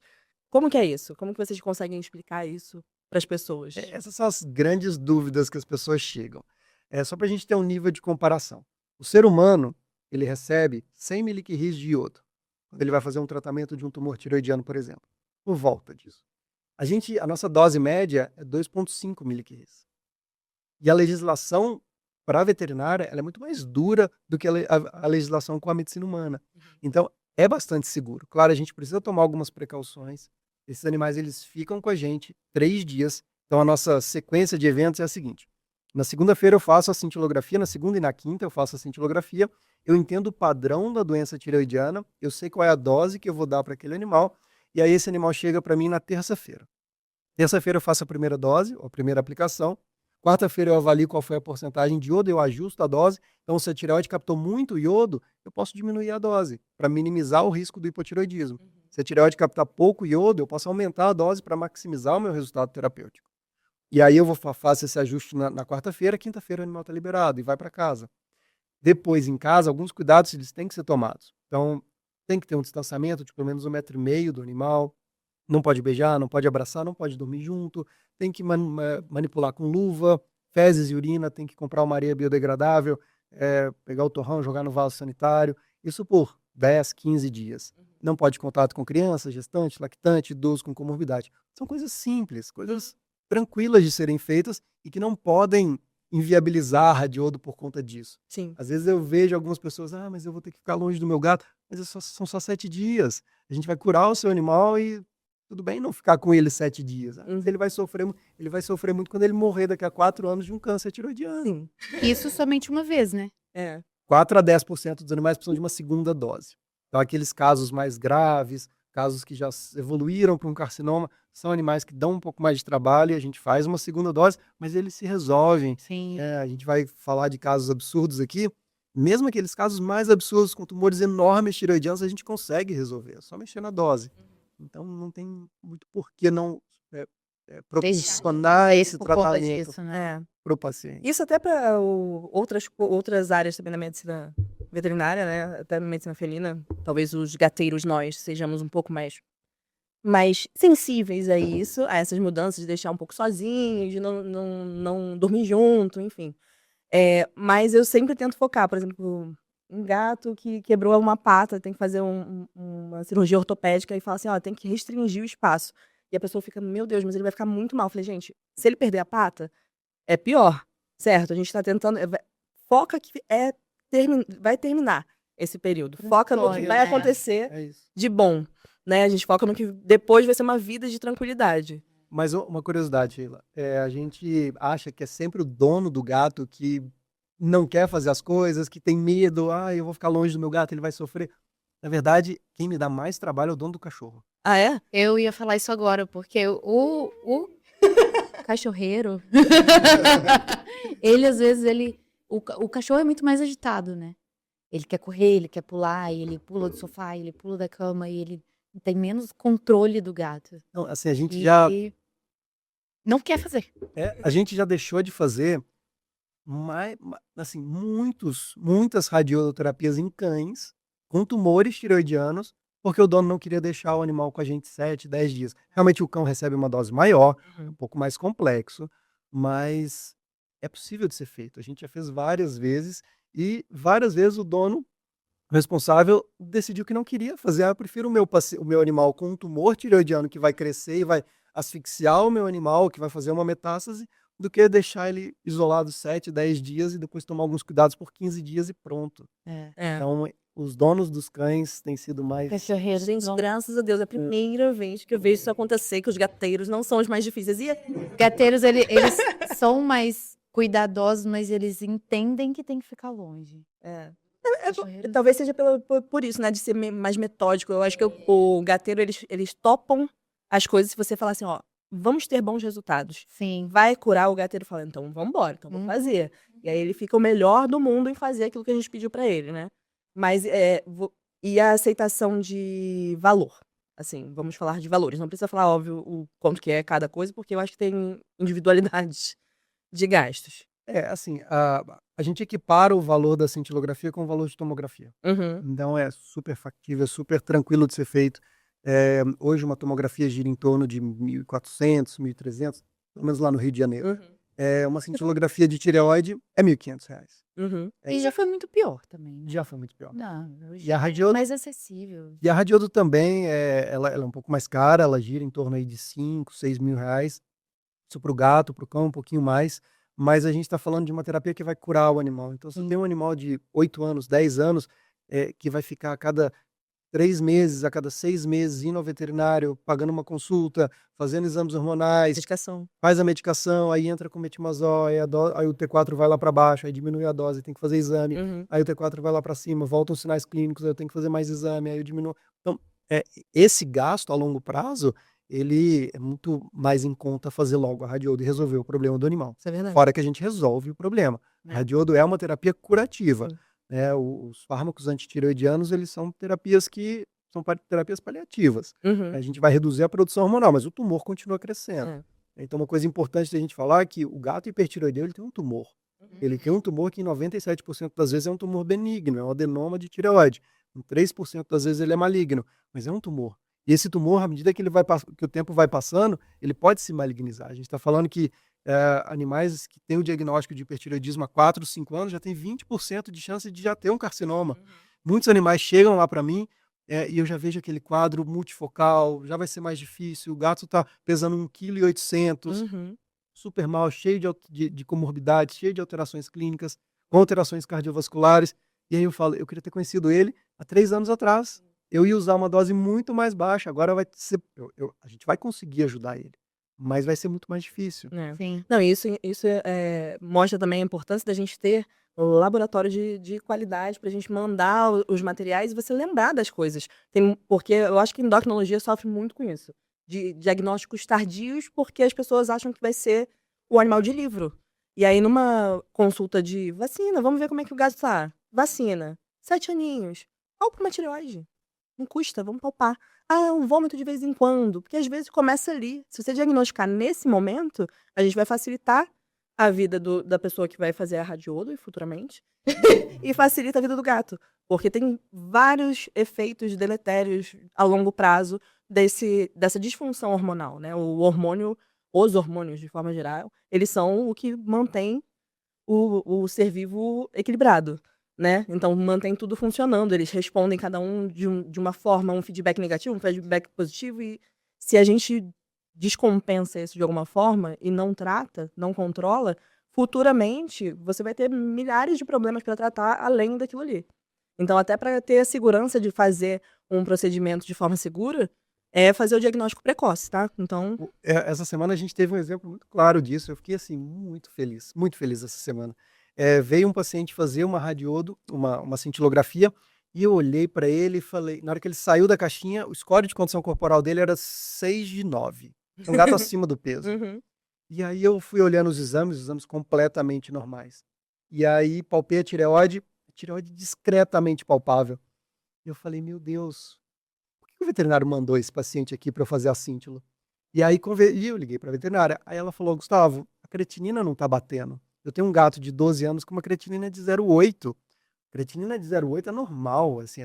Como que é isso? Como que vocês conseguem explicar isso para as pessoas? Essas são as grandes dúvidas que as pessoas chegam. Só para a gente ter um nível de comparação. O ser humano, ele recebe 100 mg de iodo, quando ele vai fazer um tratamento de um tumor tireoidiano, por exemplo. Por volta disso. A nossa dose média é 2,5 mg. E a legislação para a veterinária ela é muito mais dura do que a legislação com a medicina humana. Então, é bastante seguro. Claro, a gente precisa tomar algumas precauções. Esses animais eles ficam com a gente 3 dias. Então, a nossa sequência de eventos é a seguinte. Na segunda-feira eu faço a cintilografia, na segunda e na quinta eu faço a cintilografia. Eu entendo o padrão da doença tireoidiana, eu sei qual é a dose que eu vou dar para aquele animal, e aí esse animal chega para mim na terça-feira. Terça-feira eu faço a primeira dose, a primeira aplicação. Quarta-feira eu avalio qual foi a porcentagem de iodo, eu ajusto a dose. Então, se a tireoide captou muito iodo, eu posso diminuir a dose para minimizar o risco do hipotireoidismo. Se a tireoide captar pouco iodo, eu posso aumentar a dose para maximizar o meu resultado terapêutico. E aí eu faço esse ajuste na quarta-feira, quinta-feira o animal está liberado e vai para casa. Depois, em casa, alguns cuidados eles têm que ser tomados. Então, tem que ter um distanciamento de pelo menos 1,5 m do animal. Não pode beijar, não pode abraçar, não pode dormir junto. Tem que manipular com luva, fezes e urina, tem que comprar uma areia biodegradável, pegar o torrão, jogar no vaso sanitário. Isso por 10, 15 dias. Não pode contato com criança, gestante, lactante, idoso com comorbidade. São coisas simples, coisas tranquilas de serem feitas e que não podem inviabilizar a radiodo por conta disso. Sim. Às vezes eu vejo algumas pessoas, mas eu vou ter que ficar longe do meu gato. Mas são só 7 dias. A gente vai curar o seu animal e tudo bem não ficar com ele 7 dias. Mas ele vai sofrer muito quando ele morrer daqui a 4 anos de um câncer tiroidiano. Sim. Isso somente uma vez, né? 4 a 10% dos animais precisam de uma segunda dose. Então, aqueles casos mais graves, casos que já evoluíram para um carcinoma, são animais que dão um pouco mais de trabalho e a gente faz uma segunda dose, mas eles se resolvem. Sim. A gente vai falar de casos absurdos aqui. Mesmo aqueles casos mais absurdos, com tumores enormes tiroidianos, a gente consegue resolver, é só mexer na dose. Então, não tem muito por que não proporcionar esse Por conta tratamento disso, né? para o paciente. Isso até para outras áreas também da medicina veterinária, né? Até na medicina felina. Talvez os gateiros nós sejamos um pouco mais sensíveis a isso, a essas mudanças de deixar um pouco sozinhos, de não dormir junto, enfim. Mas eu sempre tento focar, por exemplo, um gato que quebrou uma pata, tem que fazer uma cirurgia ortopédica e fala assim, ó, tem que restringir o espaço. E a pessoa fica, meu Deus, mas ele vai ficar muito mal. Eu falei, gente, se ele perder a pata, é pior, certo? A gente tá tentando, foca que vai terminar esse período. Foca no que Sonho, vai né? acontecer É isso. de bom, né? A gente foca no que depois vai ser uma vida de tranquilidade. Mas uma curiosidade, Sheila, a gente acha que é sempre o dono do gato que não quer fazer as coisas, que tem medo, eu vou ficar longe do meu gato, ele vai sofrer. Na verdade, quem me dá mais trabalho é o dono do cachorro. Ah, é? Eu ia falar isso agora, porque o cachorreiro, ele às vezes, o cachorro é muito mais agitado, né? Ele quer correr, ele quer pular, e ele pula do sofá, ele pula da cama, e ele tem menos controle do gato. Então, assim, a gente E não quer fazer. a gente já deixou de fazer assim, muitas radioterapias em cães com tumores tiroidianos, porque o dono não queria deixar o animal com a gente 7, 10 dias. Realmente o cão recebe uma dose maior, um pouco mais complexo, mas é possível de ser feito. A gente já fez várias vezes e várias vezes o dono responsável decidiu que não queria fazer. Eu prefiro o meu animal com um tumor tireoidiano que vai crescer e vai asfixiar o meu animal, que vai fazer uma metástase, do que deixar ele isolado 7, 10 dias e depois tomar alguns cuidados por 15 dias e pronto. Então, os donos dos cães têm sido mais... Cachorreiros Gente, vão- graças a Deus, é a primeira vez que eu vejo isso acontecer, que os gateiros não são os mais difíceis. E Gateiros, eles são mais cuidadosos, mas eles entendem que tem que ficar longe. Cachorreiros- talvez seja por isso, né? De ser mais metódico. Eu acho que o gateiro, eles topam as coisas se você falar assim, ó, vamos ter bons resultados. Sim. Vai curar, o gateiro fala, então vamos embora, então vamos fazer. E aí ele fica o melhor do mundo em fazer aquilo que a gente pediu pra ele, né? Mas, e a aceitação de valor. Assim, vamos falar de valores. Não precisa falar, óbvio, o quanto que é cada coisa, porque eu acho que tem individualidades de gastos. assim, a gente equipara o valor da cintilografia com o valor de tomografia. Uhum. Então é super factível, é super tranquilo de ser feito. Hoje uma tomografia gira em torno de 1.400, 1.300, pelo menos lá no Rio de Janeiro. Uma cintilografia de tireoide é R$ 1.500. Uhum. E já foi muito pior também, né? Já foi muito pior. Não, hoje E a é radiodo, mais acessível. e a radiodo também, ela é um pouco mais cara, ela gira em torno aí de 5, 6 mil reais. Isso para o gato, para o cão, um pouquinho mais. Mas a gente está falando de uma terapia que vai curar o animal. Então, se você tem um animal de 8 anos, 10 anos, que vai ficar a cada 3 meses, a cada 6 meses, indo ao veterinário, pagando uma consulta, fazendo exames hormonais, Dedicação. faz a medicação, aí entra com metimazol, aí o T4 vai lá para baixo, aí diminui a dose, tem que fazer exame, Uhum. aí o T4 vai lá para cima, voltam os sinais clínicos, aí eu tenho que fazer mais exame, aí eu diminuo. Então, esse gasto a longo prazo, ele é muito mais em conta fazer logo a radiodo e resolver o problema do animal. Isso é verdade. Fora que a gente resolve o problema. A radiodo é uma terapia curativa. Sim. Né? Os fármacos antitireoidianos, eles são terapias terapias paliativas. Uhum. A gente vai reduzir a produção hormonal, mas o tumor continua crescendo. É. Então, uma coisa importante da gente falar é que o gato hipertireoideu, ele tem um tumor. Ele tem um tumor que em 97% das vezes é um tumor benigno, é um adenoma de tireoide. Em 3% das vezes ele é maligno, mas é um tumor. E esse tumor, à medida que que o tempo vai passando, ele pode se malignizar. A gente está falando que animais que têm o diagnóstico de hipertireoidismo há 4, 5 anos já tem 20% de chance de já ter um carcinoma. Muitos animais chegam lá para mim e eu já vejo aquele quadro multifocal, já vai ser mais difícil, o gato está pesando 1,8 kg, Uhum. super mal, cheio de comorbidades, cheio de alterações clínicas, com alterações cardiovasculares. E aí eu falo, eu queria ter conhecido ele há 3 anos atrás. Eu ia usar uma dose muito mais baixa, agora vai ser, a gente vai conseguir ajudar ele, mas vai ser muito mais difícil. É. Sim. Não, isso mostra também a importância da gente ter um laboratório de qualidade pra gente mandar os materiais e você lembrar das coisas. Porque eu acho que a endocrinologia sofre muito com isso. De diagnósticos tardios, porque as pessoas acham que vai ser o animal de livro. E aí, numa consulta de vacina, vamos ver como é que o gato tá. Vacina. 7 aninhos. Palpa uma tireoide. Não custa, vamos palpar. Ah, um vômito de vez em quando. Porque às vezes começa ali. Se você diagnosticar nesse momento, a gente vai facilitar a vida da pessoa que vai fazer a radiodo e futuramente. E facilita a vida do gato. Porque tem vários efeitos deletérios a longo prazo dessa disfunção hormonal, né? Os hormônios, de forma geral, eles são o que mantém o ser vivo equilibrado, né? Então, mantém tudo funcionando. Eles respondem cada um de uma forma, um feedback negativo, um feedback positivo. E se a gente descompensa isso de alguma forma e não trata, não controla, futuramente você vai ter milhares de problemas para tratar além daquilo ali. Então, até para ter a segurança de fazer um procedimento de forma segura, é fazer o diagnóstico precoce, tá? Então, Essa semana a gente teve um exemplo muito claro disso. Eu fiquei assim muito feliz essa semana. Veio um paciente fazer uma radiodo, uma cintilografia, e eu olhei para ele e falei, na hora que ele saiu da caixinha, o score de condição corporal dele era 6 de 9. Um gato acima do peso. uhum. E aí eu fui olhando os exames completamente normais. E aí palpei a tireoide discretamente palpável. E eu falei, meu Deus, por que o veterinário mandou esse paciente aqui para eu fazer a cíntilo? E aí eu liguei para a veterinária. Aí ela falou, Gustavo, a creatinina não tá batendo. Eu tenho um gato de 12 anos com uma creatinina de 0,8. Creatinina de 0,8 é normal, assim,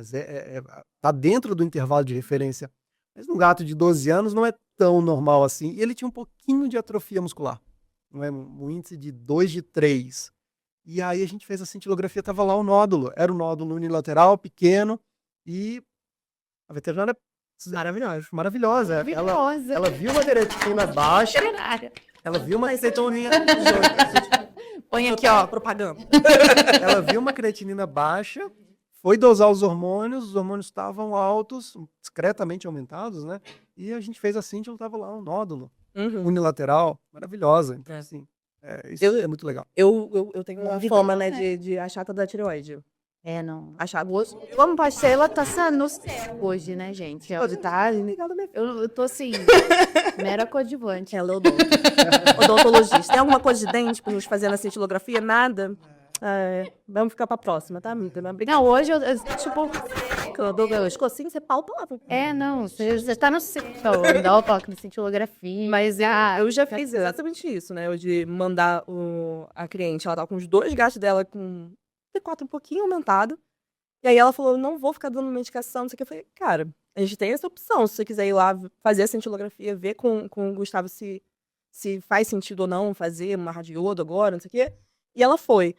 tá dentro do intervalo de referência. Mas no gato de 12 anos não é tão normal assim. E ele tinha um pouquinho de atrofia muscular. Não é um índice de 2 de 3. E aí a gente fez a cintilografia, tava lá o nódulo. Era um nódulo unilateral, pequeno. E a veterinária maravilhosa. Maravilhosa. Ela viu uma creatinina baixa. Veterinária. Ela viu uma creatinina. Põe aqui, ó. Propaganda. Ela viu uma creatinina baixa, foi dosar os hormônios estavam altos, discretamente aumentados, né? E a gente fez a cíntilo, tava lá um nódulo Uhum. unilateral, maravilhosa. Então, É. assim, isso é muito legal. Eu tenho uma Vibrante, fama, né, né? de achata da tireoide. Não. Achata. Como passei, ela tá saindo hoje, né, gente? Tá ligado, minha filha. Eu tô assim, mera coadjuvante. Ela é odontologista. Tem alguma coisa de dente pra nos fazer na cintilografia? Nada? Vamos ficar pra próxima, tá, amiga? Não, hoje tipo, O escocinho, você palpa lá. não, você tá no dá o toque na cintilografia. Mas eu já fiz exatamente isso, né? Eu de mandar a cliente, ela tava com os 2 gatos dela com T4 um pouquinho aumentado. E aí ela falou, não vou ficar dando medicação, não sei o que. Eu falei, cara, a gente tem essa opção. Se você quiser ir lá fazer a cintilografia, ver com o Gustavo se faz sentido ou não fazer uma radiodo agora, não sei o quê. E ela foi.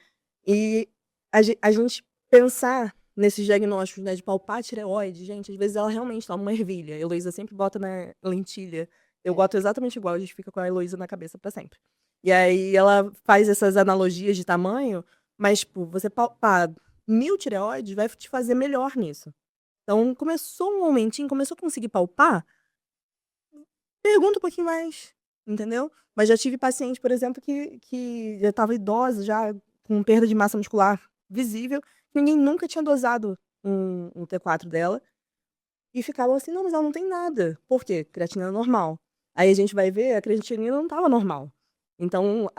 E a gente pensar nesses diagnósticos, né, de palpar a tireoide, gente, às vezes ela realmente tá uma ervilha. A Heloísa sempre bota na lentilha. Eu boto exatamente igual, a gente fica com a Heloísa na cabeça pra sempre. E aí ela faz essas analogias de tamanho, mas, tipo, você palpar 1000 tireoides vai te fazer melhor nisso. Então, começou um momentinho, começou a conseguir palpar, pergunta um pouquinho mais, entendeu? Mas já tive paciente, por exemplo, que já estava idosa, já com perda de massa muscular visível, ninguém nunca tinha dosado um T4 dela, e ficavam assim, não, mas ela não tem nada. Por quê? Creatinina normal. Aí a gente vai ver, a creatinina não estava normal. Então,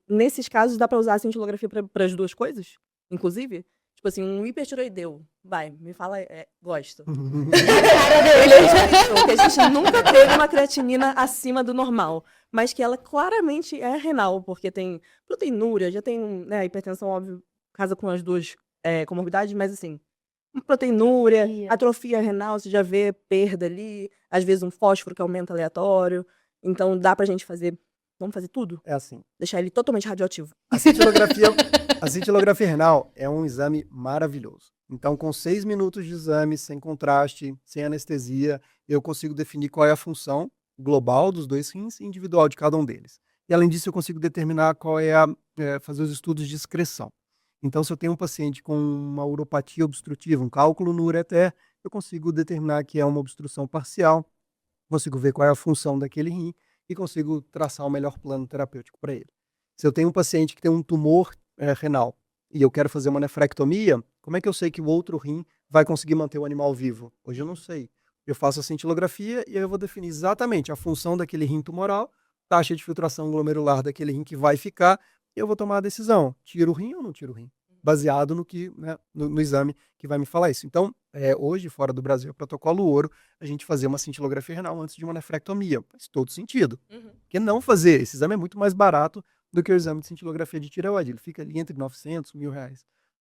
nesses casos, dá para usar a cintilografia para as duas coisas, inclusive. Tipo assim, um hipertiroideu. Vai, me fala, gosto. Uhum. Que a gente nunca teve uma creatinina acima do normal, mas que ela claramente é renal, porque tem proteinúria, já tem, né, hipertensão, óbvio, casa com as duas comorbidades, mas assim, proteinúria, atrofia renal, você já vê perda ali, às vezes um fósforo que aumenta aleatório, então dá pra gente fazer, vamos fazer tudo? É assim. Deixar ele totalmente radioativo. A cintilografia renal é um exame maravilhoso. Então, com 6 minutos de exame, sem contraste, sem anestesia, eu consigo definir qual é a função global dos 2 rins e individual de cada um deles. E, além disso, eu consigo determinar qual é fazer os estudos de excreção. Então, se eu tenho um paciente com uma uropatia obstrutiva, um cálculo no ureter, eu consigo determinar que é uma obstrução parcial, consigo ver qual é a função daquele rim e consigo traçar o melhor plano terapêutico para ele. Se eu tenho um paciente que tem um tumor renal e eu quero fazer uma nefrectomia, como é que eu sei que o outro rim vai conseguir manter o animal vivo? Hoje eu não sei. Eu faço a cintilografia e aí eu vou definir exatamente a função daquele rim tumoral, taxa de filtração glomerular daquele rim que vai ficar, e eu vou tomar a decisão, tiro o rim ou não tiro o rim? Baseado no que, né, no exame que vai me falar isso. Então, hoje, fora do Brasil, é protocolo ouro, a gente fazer uma cintilografia renal antes de uma nefrectomia. Faz todo sentido. Porque não fazer? Esse exame é muito mais barato do que o exame de cintilografia de tireoide. Ele fica ali entre 900 e R$ 1.000.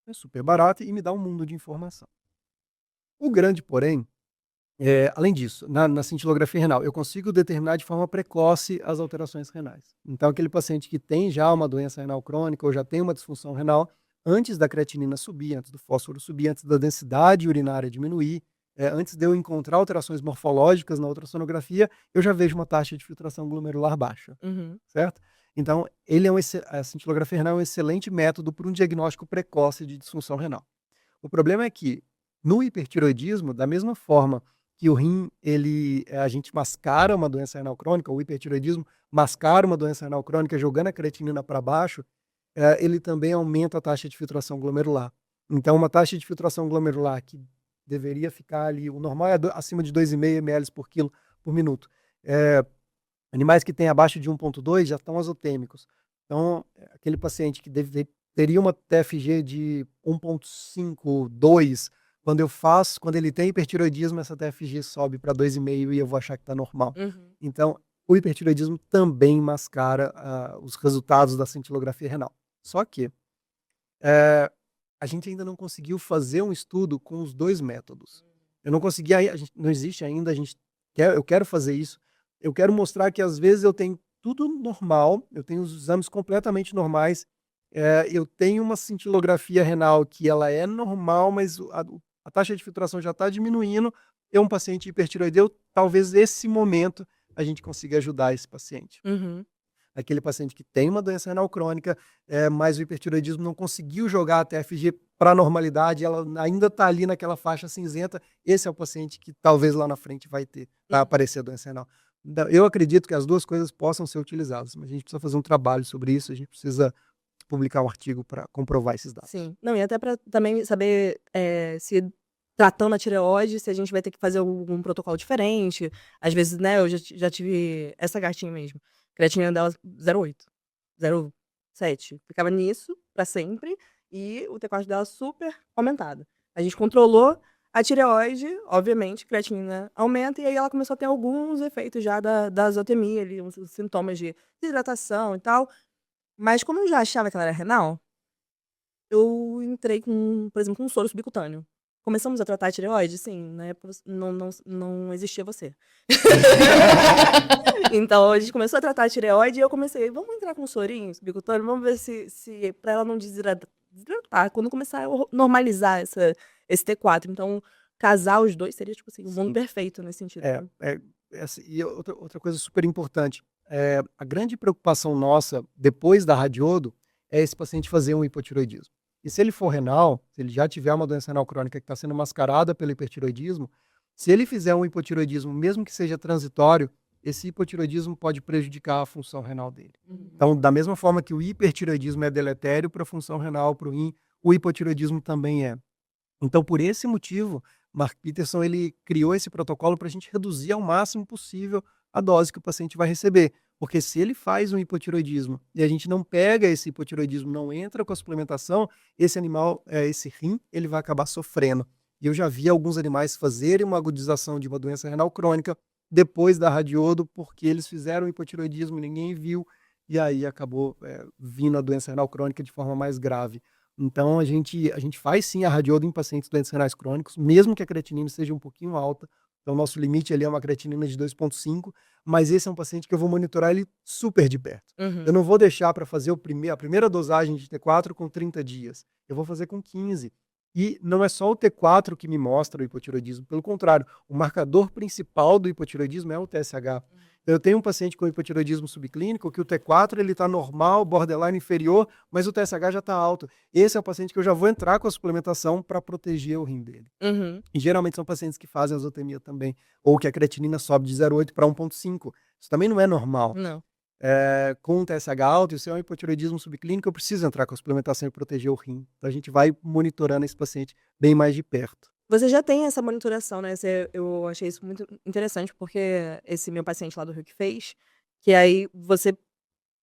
É super barato e me dá um mundo de informação. O grande, porém, além disso, na cintilografia renal, eu consigo determinar de forma precoce as alterações renais. Então, aquele paciente que tem já uma doença renal crônica ou já tem uma disfunção renal, antes da creatinina subir, antes do fósforo subir, antes da densidade urinária diminuir, antes de eu encontrar alterações morfológicas na ultrassonografia, eu já vejo uma taxa de filtração glomerular baixa, certo? Então, a cintilografia renal é um excelente método para um diagnóstico precoce de disfunção renal. O problema é que, no hipertiroidismo, da mesma forma que o rim, a gente mascara uma doença renal crônica, o hipertiroidismo mascara uma doença renal crônica jogando a creatinina para baixo, ele também aumenta a taxa de filtração glomerular. Então, uma taxa de filtração glomerular que deveria ficar ali, o normal é acima de 2,5 ml por quilo por minuto. Animais que têm abaixo de 1,2 já estão azotêmicos. Então, aquele paciente que teria uma TFG de 1,5, 2, quando ele tem hipertiroidismo, essa TFG sobe para 2,5 e eu vou achar que está normal. Então, o hipertiroidismo também mascara os resultados da cintilografia renal. Só que a gente ainda não conseguiu fazer um estudo com os 2 métodos. Eu não consegui, não existe ainda, eu quero fazer isso. Eu quero mostrar que às vezes eu tenho tudo normal, eu tenho os exames completamente normais, eu tenho uma cintilografia renal que ela é normal, mas a taxa de filtração já está diminuindo, é um paciente hipertiroideu, talvez esse momento a gente consiga ajudar esse paciente. Aquele paciente que tem uma doença renal crônica, mas o hipertiroidismo não conseguiu jogar a TFG para a normalidade, ela ainda está ali naquela faixa cinzenta, esse é o paciente que talvez lá na frente vai aparecer a doença renal. Eu acredito que as duas coisas possam ser utilizadas, mas a gente precisa fazer um trabalho sobre isso, a gente precisa publicar um artigo para comprovar esses dados. Sim. Não, e até para também saber se tratando a tireoide, se a gente vai ter que fazer algum protocolo diferente. Às vezes, né, eu já tive essa gatinha mesmo. A creatinina dela 0,8, 0,7. Ficava nisso para sempre e o T4 dela super aumentado. A gente controlou a tireoide, obviamente, a creatinina aumenta e aí ela começou a ter alguns efeitos já da azotemia, ali, uns sintomas de desidratação e tal. Mas como eu já achava que ela era renal, eu entrei por exemplo, com um soro subcutâneo. Começamos a tratar a tireoide? Sim, na época não existia você. Então, a gente começou a tratar a tireoide e eu comecei, vamos entrar com um sorinho subcutâneo, vamos ver se para ela não desidratar, quando começar a normalizar esse T4. Então, casar os dois seria, tipo assim, um mundo perfeito nesse sentido. E outra coisa super importante, a grande preocupação nossa, depois da radiodo, é esse paciente fazer um hipotiroidismo. E se ele for renal, se ele já tiver uma doença renal crônica que está sendo mascarada pelo hipertiroidismo, se ele fizer um hipotiroidismo, mesmo que seja transitório, esse hipotiroidismo pode prejudicar a função renal dele. Então, da mesma forma que o hipertiroidismo é deletério para a função renal, para o rim, o hipotiroidismo também é. Então, por esse motivo, Mark Peterson ele criou esse protocolo para a gente reduzir ao máximo possível a dose que o paciente vai receber. Porque se ele faz um hipotiroidismo e a gente não pega esse hipotiroidismo, não entra com a suplementação, esse animal, esse rim, ele vai acabar sofrendo. E eu já vi alguns animais fazerem uma agudização de uma doença renal crônica depois da radiodo, porque eles fizeram hipotiroidismo, ninguém viu, e aí acabou vindo a doença renal crônica de forma mais grave. Então, a gente faz sim a radiodo em pacientes doentes renais crônicos, mesmo que a creatinina seja um pouquinho alta. Então, o nosso limite ali é uma creatinina de 2,5, mas esse é um paciente que eu vou monitorar ele super de perto. Uhum. Eu não vou deixar para fazer a primeira dosagem de T4 com 30 dias. Eu vou fazer com 15. E não é só o T4 que me mostra o hipotiroidismo, pelo contrário, o marcador principal do hipotiroidismo é o TSH. Eu tenho um paciente com hipotiroidismo subclínico que o T4 ele está normal, borderline inferior, mas o TSH já está alto. Esse é o paciente que eu já vou entrar com a suplementação para proteger o rim dele. Uhum. E geralmente são pacientes que fazem azotemia também, ou que a creatinina sobe de 0,8 para 1,5. Isso também não é normal. Não. Com o TSH alto, e se é um hipotiroidismo subclínico, eu preciso entrar com a suplementação e proteger o rim. Então a gente vai monitorando esse paciente bem mais de perto. Você já tem essa monitoração, né? Eu achei isso muito interessante, porque esse meu paciente lá do Rio que fez, que aí você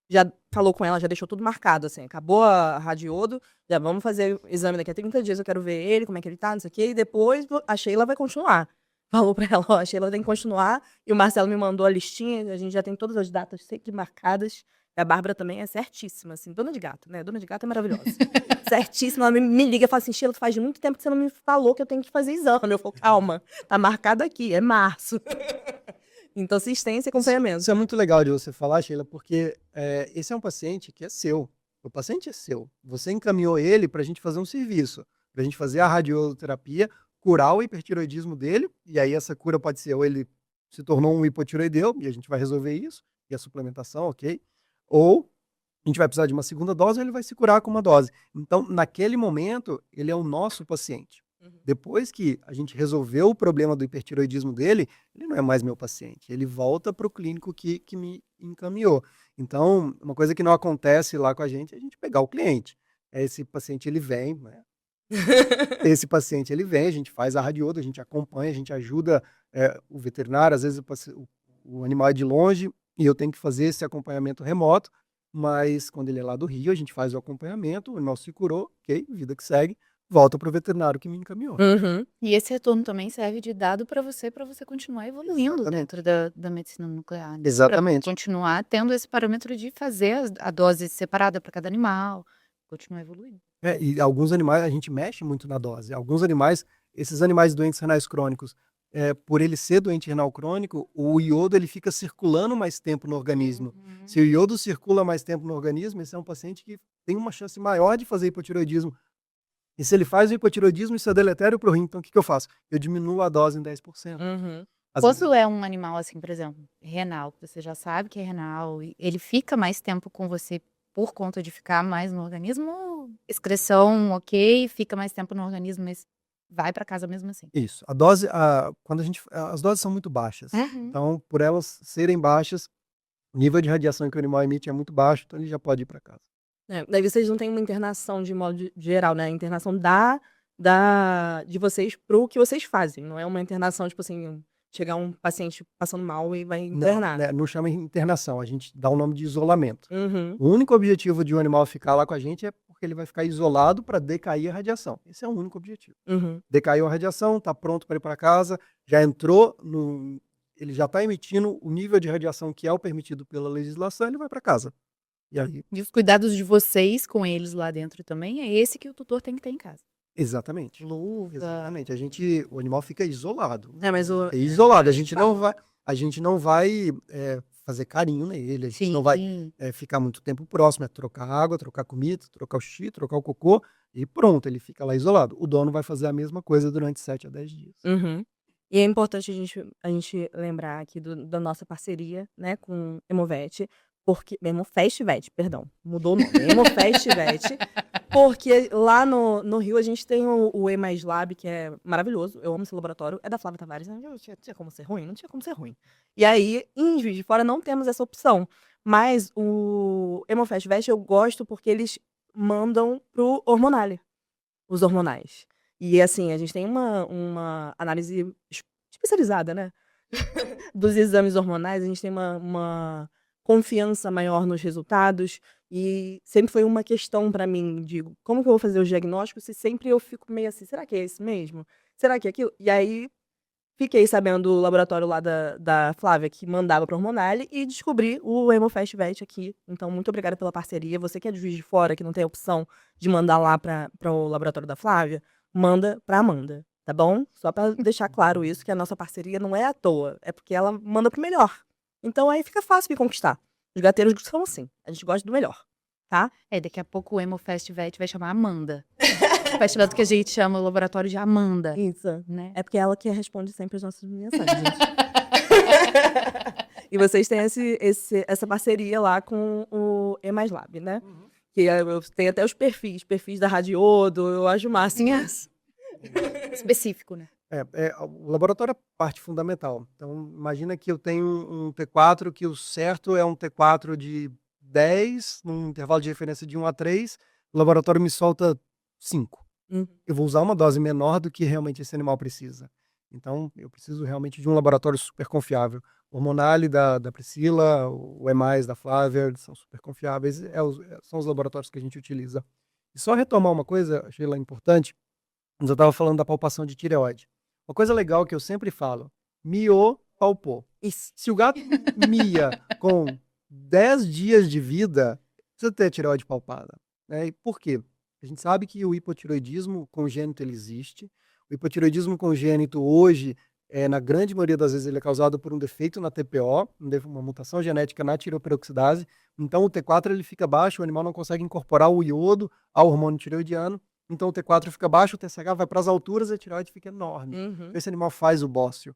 já falou com ela, já deixou tudo marcado, assim, acabou a radiodo, já vamos fazer o exame daqui a 30 dias, eu quero ver ele, como é que ele tá, não sei o quê, e depois a Sheila vai continuar. Falou pra ela, ó, a Sheila tem que continuar, e o Marcelo me mandou a listinha, a gente já tem todas as datas sempre marcadas, e a Bárbara também é certíssima, assim, dona de gato, né? Dona de gato é maravilhosa. Certíssima, ela me liga e fala assim, Sheila, faz muito tempo que você não me falou que eu tenho que fazer exame. Eu falo, calma, tá marcado aqui, é março. Então, assistência e acompanhamento. Isso é muito legal de você falar, Sheila, porque esse é um paciente que é seu. O paciente é seu. Você encaminhou ele para a gente fazer um serviço, para a gente fazer a radioterapia, curar o hipertiroidismo dele, e aí essa cura pode ser ou ele se tornou um hipotiroideu, e a gente vai resolver isso, e a suplementação, ok? Ou a gente vai precisar de uma segunda dose, ou ele vai se curar com uma dose. Então, naquele momento, ele é o nosso paciente. Depois que a gente resolveu o problema do hipertiroidismo dele, ele não é mais meu paciente. Ele volta para o clínico que me encaminhou. Então, uma coisa que não acontece lá com a gente é a gente pegar o cliente. Esse paciente, ele vem, né? Esse paciente, ele vem, a gente faz a radiodo, a gente acompanha, a gente ajuda o veterinário. Às vezes o animal é de longe e eu tenho que fazer esse acompanhamento remoto, mas quando ele é lá do Rio, a gente faz o acompanhamento, o animal se curou, ok, vida que segue, volta para o veterinário que me encaminhou. Uhum. E esse retorno também serve de dado para você continuar evoluindo Exatamente. dentro da medicina nuclear, né? Exatamente. Pra continuar tendo esse parâmetro de fazer a dose separada para cada animal, continuar evoluindo. E alguns animais, a gente mexe muito na dose. Alguns animais, esses animais doentes renais crônicos, por ele ser doente renal crônico, o iodo ele fica circulando mais tempo no organismo. Se o iodo circula mais tempo no organismo, esse é um paciente que tem uma chance maior de fazer hipotiroidismo. E se ele faz o hipotiroidismo, isso é deletério para o rim. Então, o que eu faço? Eu diminuo a dose em 10%. Uhum. Às vezes- Quando é um animal assim, por exemplo, renal, que você já sabe que é renal, e ele fica mais tempo com você por conta de ficar mais no organismo, excreção, ok, fica mais tempo no organismo, mas vai para casa mesmo assim. Isso. As doses são muito baixas. Uhum. Então, por elas serem baixas, o nível de radiação que o animal emite é muito baixo, então ele já pode ir para casa. Daí vocês não têm uma internação de modo geral, né? A internação de vocês pro que vocês fazem. Não é uma internação, tipo assim, chegar um paciente passando mal e vai internar. Não chama internação, a gente dá o nome de isolamento. Uhum. O único objetivo de um animal ficar lá com a gente é porque ele vai ficar isolado para decair a radiação. Esse é o único objetivo. Uhum. Decaiu a radiação, está pronto para ir para casa, já entrou no. Ele já está emitindo o nível de radiação que é o permitido pela legislação, ele vai para casa. E aí, E os cuidados de vocês com eles lá dentro também é esse que o tutor tem que ter em casa. exatamente. Luva. Exatamente. O animal fica isolado. Mas o. É isolado. A gente não vai fazer carinho nele, a gente não vai ficar muito tempo próximo, é trocar água, trocar comida, trocar o xixi, trocar o cocô e pronto, ele fica lá isolado. O dono vai fazer a mesma coisa durante 7 a 10 dias. Uhum. E é importante a gente lembrar aqui da nossa parceria, né, com Hemovet, porque Hemofest Vet, perdão, mudou o nome, Hemofest Vet, porque lá no Rio a gente tem o E+, Lab, que é maravilhoso, eu amo esse laboratório, é da Flávia Tavares, né? Não tinha como ser ruim, não tinha como ser ruim. E aí, em Juiz de Fora não temos essa opção, mas o Hemofest Vet eu gosto porque eles mandam pro Hormonale, os hormonais. E assim, a gente tem uma análise especializada, né? dos exames hormonais, a gente tem uma confiança maior nos resultados. E sempre foi uma questão pra mim, digo, como que eu vou fazer os diagnósticos se sempre eu fico meio assim, será que é esse mesmo? Será que é aquilo? E aí fiquei sabendo do laboratório lá da Flávia que mandava para Hormonale e descobri o Hemofast Vet aqui. Então, muito obrigada pela parceria. Você que é de Juiz de Fora, que não tem a opção de mandar lá para o laboratório da Flávia, manda para Amanda, tá bom? Só para deixar claro isso, que a nossa parceria não é à toa, é porque ela manda pro melhor. Então, aí fica fácil de conquistar. Os gateiros são assim, a gente gosta do melhor, tá? Daqui a pouco o Hemofast Vet vai chamar Amanda. O Fast Vet que a gente chama o laboratório de Amanda, Isso. né? É porque ela que responde sempre as nossas mensagens, gente. E vocês têm essa parceria lá com o E+Lab, né? Que tem até os perfis da Radiodo, eu acho máximo isso. Específico, né? O laboratório é parte fundamental. Então, imagina que eu tenho um T4, que o certo é um T4 de 10, num intervalo de referência de 1 a 3, o laboratório me solta 5. Eu vou usar uma dose menor do que realmente esse animal precisa. Então, eu preciso realmente de um laboratório super confiável. O Hormonale da Priscila, o EMAIS da Flávia, são super confiáveis, são os laboratórios que a gente utiliza. E só retomar uma coisa, achei lá importante, eu estava falando da palpação de tireoide. Uma coisa legal que eu sempre falo, miou, palpou. Isso. Se o gato mia com 10 dias de vida, precisa ter a tireoide palpada. Né? E por quê? A gente sabe que o hipotireoidismo congênito ele existe. O hipotireoidismo congênito hoje, na grande maioria das vezes, ele é causado por um defeito na TPO, uma mutação genética na tireoperoxidase. Então o T4 ele fica baixo, o animal não consegue incorporar o iodo ao hormônio tireoidiano. Então o T4 fica baixo, o TSH vai para as alturas e a tireoide fica enorme. Então, esse animal faz o bócio.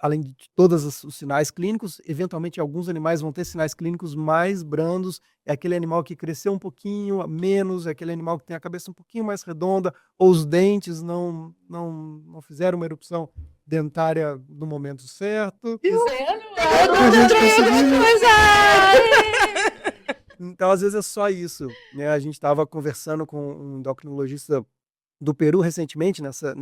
Além de todos os sinais clínicos, eventualmente alguns animais vão ter sinais clínicos mais brandos. É aquele animal que cresceu um pouquinho menos, é aquele animal que tem a cabeça um pouquinho mais redonda, ou os dentes não fizeram uma erupção dentária no momento certo. Então, às vezes é só isso, né? A gente estava conversando com um endocrinologista do Peru recentemente, nessa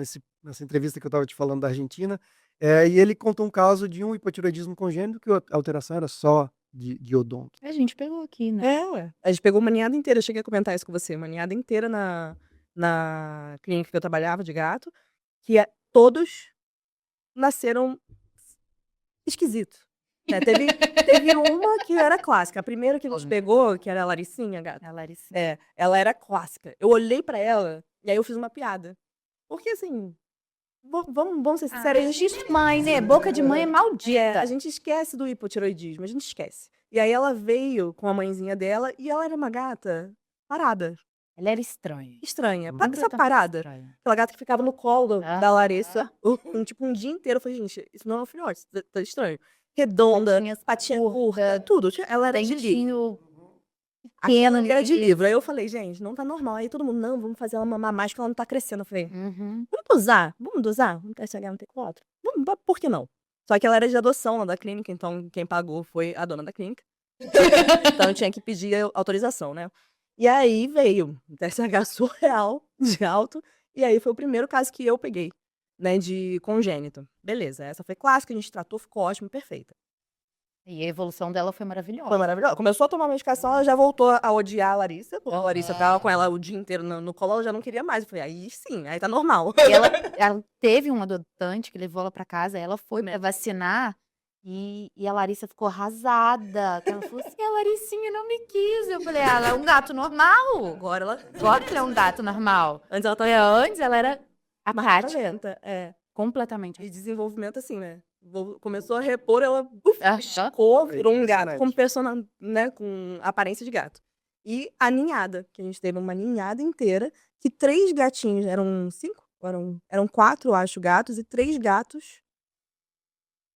entrevista que eu estava te falando da Argentina, e ele contou um caso de um hipotireoidismo congênito que a alteração era só de odonto. A gente pegou aqui, né? Ué. A gente pegou uma ninhada inteira, eu cheguei a comentar isso com você, uma ninhada inteira na clínica que eu trabalhava de gato, que todos nasceram esquisitos. Né? Teve uma que era clássica. A primeira que a gente pegou, que era a Laricinha, gata. A Larissa. Ela era clássica. Eu olhei pra ela e aí eu fiz uma piada. Porque assim, vamos ser sinceros, a gente Mãe, né? Boca de mãe é maldita. a gente esquece do hipotireoidismo, a gente esquece. E aí ela veio com a mãezinha dela e ela era uma gata parada, Ela era estranha. estranha. Essa Completamente parada. estranha. Aquela gata que ficava no colo Ah. da Larissa, tipo, um dia inteiro. Eu falei, gente, isso não é um filhote, isso tá estranho. Redonda, patinha curta, tudo. Ela era de livro. Dentinho Aquela pequeno. era de livro. Aí eu falei, gente, não tá normal. Aí todo mundo, não, vamos fazer ela mamar mais, porque ela não tá crescendo. Eu falei, Uhum. vamos dosar? Vamos chegar no T4? Por que não? Só que ela era de adoção lá da clínica, então quem pagou foi a dona da clínica. Então eu tinha que pedir autorização, né? E aí veio um TSH surreal, de alto, e aí foi o primeiro caso que eu peguei, né, de congênito. Beleza, essa foi clássica, a gente tratou, ficou ótimo, perfeita. E a evolução dela foi maravilhosa. Foi maravilhosa. Começou a tomar medicação, ela já voltou a odiar a Larissa, porque a Larissa tava com ela o dia inteiro no colo, ela já não queria mais. Eu falei, aí sim, aí tá normal. E ela teve um adotante que levou ela pra casa, ela foi pra vacinar e a Larissa ficou arrasada. Que ela falou assim, a Laricinha não me quis. Eu falei, ela é um gato normal. Agora ela Agora que ela é um gato normal. Antes ela tava Antes ela era mais apática. lenta, Completamente. E desenvolvimento assim, né? Começou a repor, ela Aham. ficou, virou um gato Impressionante. com aparência de gato. E a ninhada, que a gente teve uma ninhada inteira, que 3 gatinhos, eram 5? Eram 4, eu acho, gatos, e 3 gatos.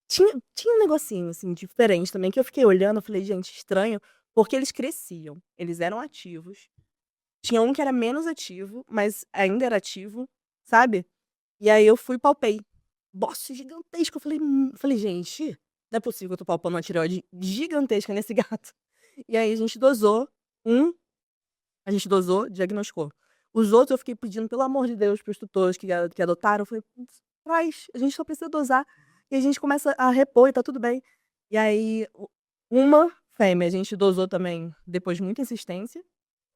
Tinha um negocinho, assim, diferente também, que eu fiquei olhando, eu falei, gente, estranho, porque eles cresciam, eles eram ativos. Tinha um que era menos ativo, mas ainda era ativo, sabe? E aí eu fui e palpei. Bosse gigantesco. Eu falei, gente, não é possível que eu tô palpando uma tireoide gigantesca nesse gato. E aí a gente dosou, diagnosticou. Os outros eu fiquei pedindo, pelo amor de Deus, pros tutores que adotaram. Eu falei, traz, a gente só precisa dosar. E a gente começa a repor e tá tudo bem. E aí, uma fêmea a gente dosou também depois de muita insistência.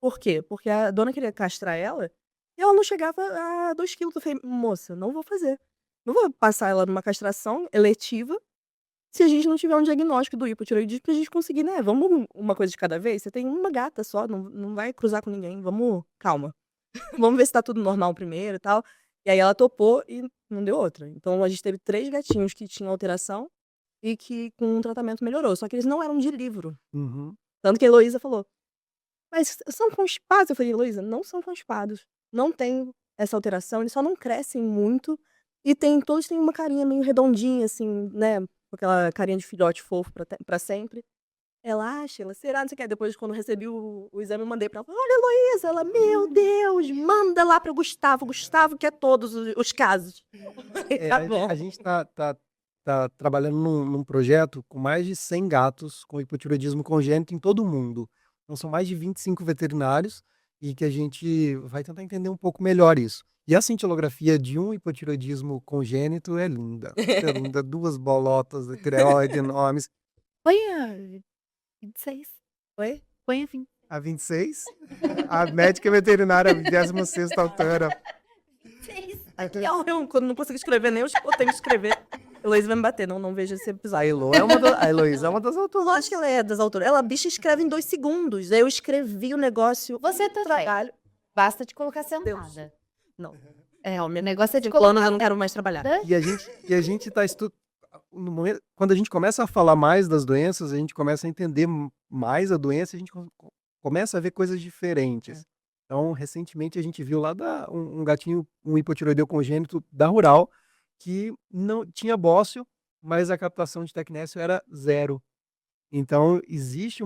Por quê? Porque a dona queria castrar ela e ela não chegava a 2 quilos. Eu falei, moça, não vou fazer. Não vou passar ela numa castração eletiva se a gente não tiver um diagnóstico do hipotireoidismo pra gente conseguir, né? Vamos uma coisa de cada vez. Você tem uma gata só, não vai cruzar com ninguém. Vamos, calma. Vamos ver se tá tudo normal primeiro e tal. E aí ela topou e não deu outra. Então a gente teve 3 gatinhos que tinham alteração e que com um tratamento melhorou. Só que eles não eram de livro. Uhum. Tanto que a Heloísa falou, mas são constipados? Eu falei, Heloísa, não são constipados. Não tem essa alteração, eles só não crescem muito. E todos têm uma carinha meio redondinha, assim, né? Com aquela carinha de filhote fofo pra sempre. Ela, Sheila, será? Não sei o que. Aí depois, quando eu recebi o exame, eu mandei pra ela. Olha, Heloísa. Ela, meu Deus, manda lá pro Gustavo. Gustavo quer todos os casos. Tá bom. A gente tá trabalhando num projeto com mais de 100 gatos com hipotireoidismo congênito em todo o mundo. Então são mais de 25 veterinários e que a gente vai tentar entender um pouco melhor isso. E a cintilografia de um hipotireoidismo congênito é linda. É linda, 2 bolotas de tireoide enormes. Põe a 26. Oi? Põe a 20. A 26, a médica veterinária, a 26ª altura. Aqui, ó, eu, quando não consigo escrever nem eu tenho que escrever. Heloísa vai me bater, não vejo esse episódio. A Heloísa é uma das autoras. Lógico que ela é das autoras. Ela, bicha, escreve em 2 segundos. Aí eu escrevi o negócio. Você também. Trabalho. Basta te colocar sentada. Não. É, o meu O negócio é de plano, eu não quero mais trabalhar. E a gente tá no momento, quando a gente começa a falar mais das doenças, a gente começa a entender mais a doença, a gente começa a ver coisas diferentes. Então, recentemente a gente viu lá um gatinho, um hipotireoideu congênito da Rural, que não tinha bócio, mas a captação de tecnécio era 0. Então, existe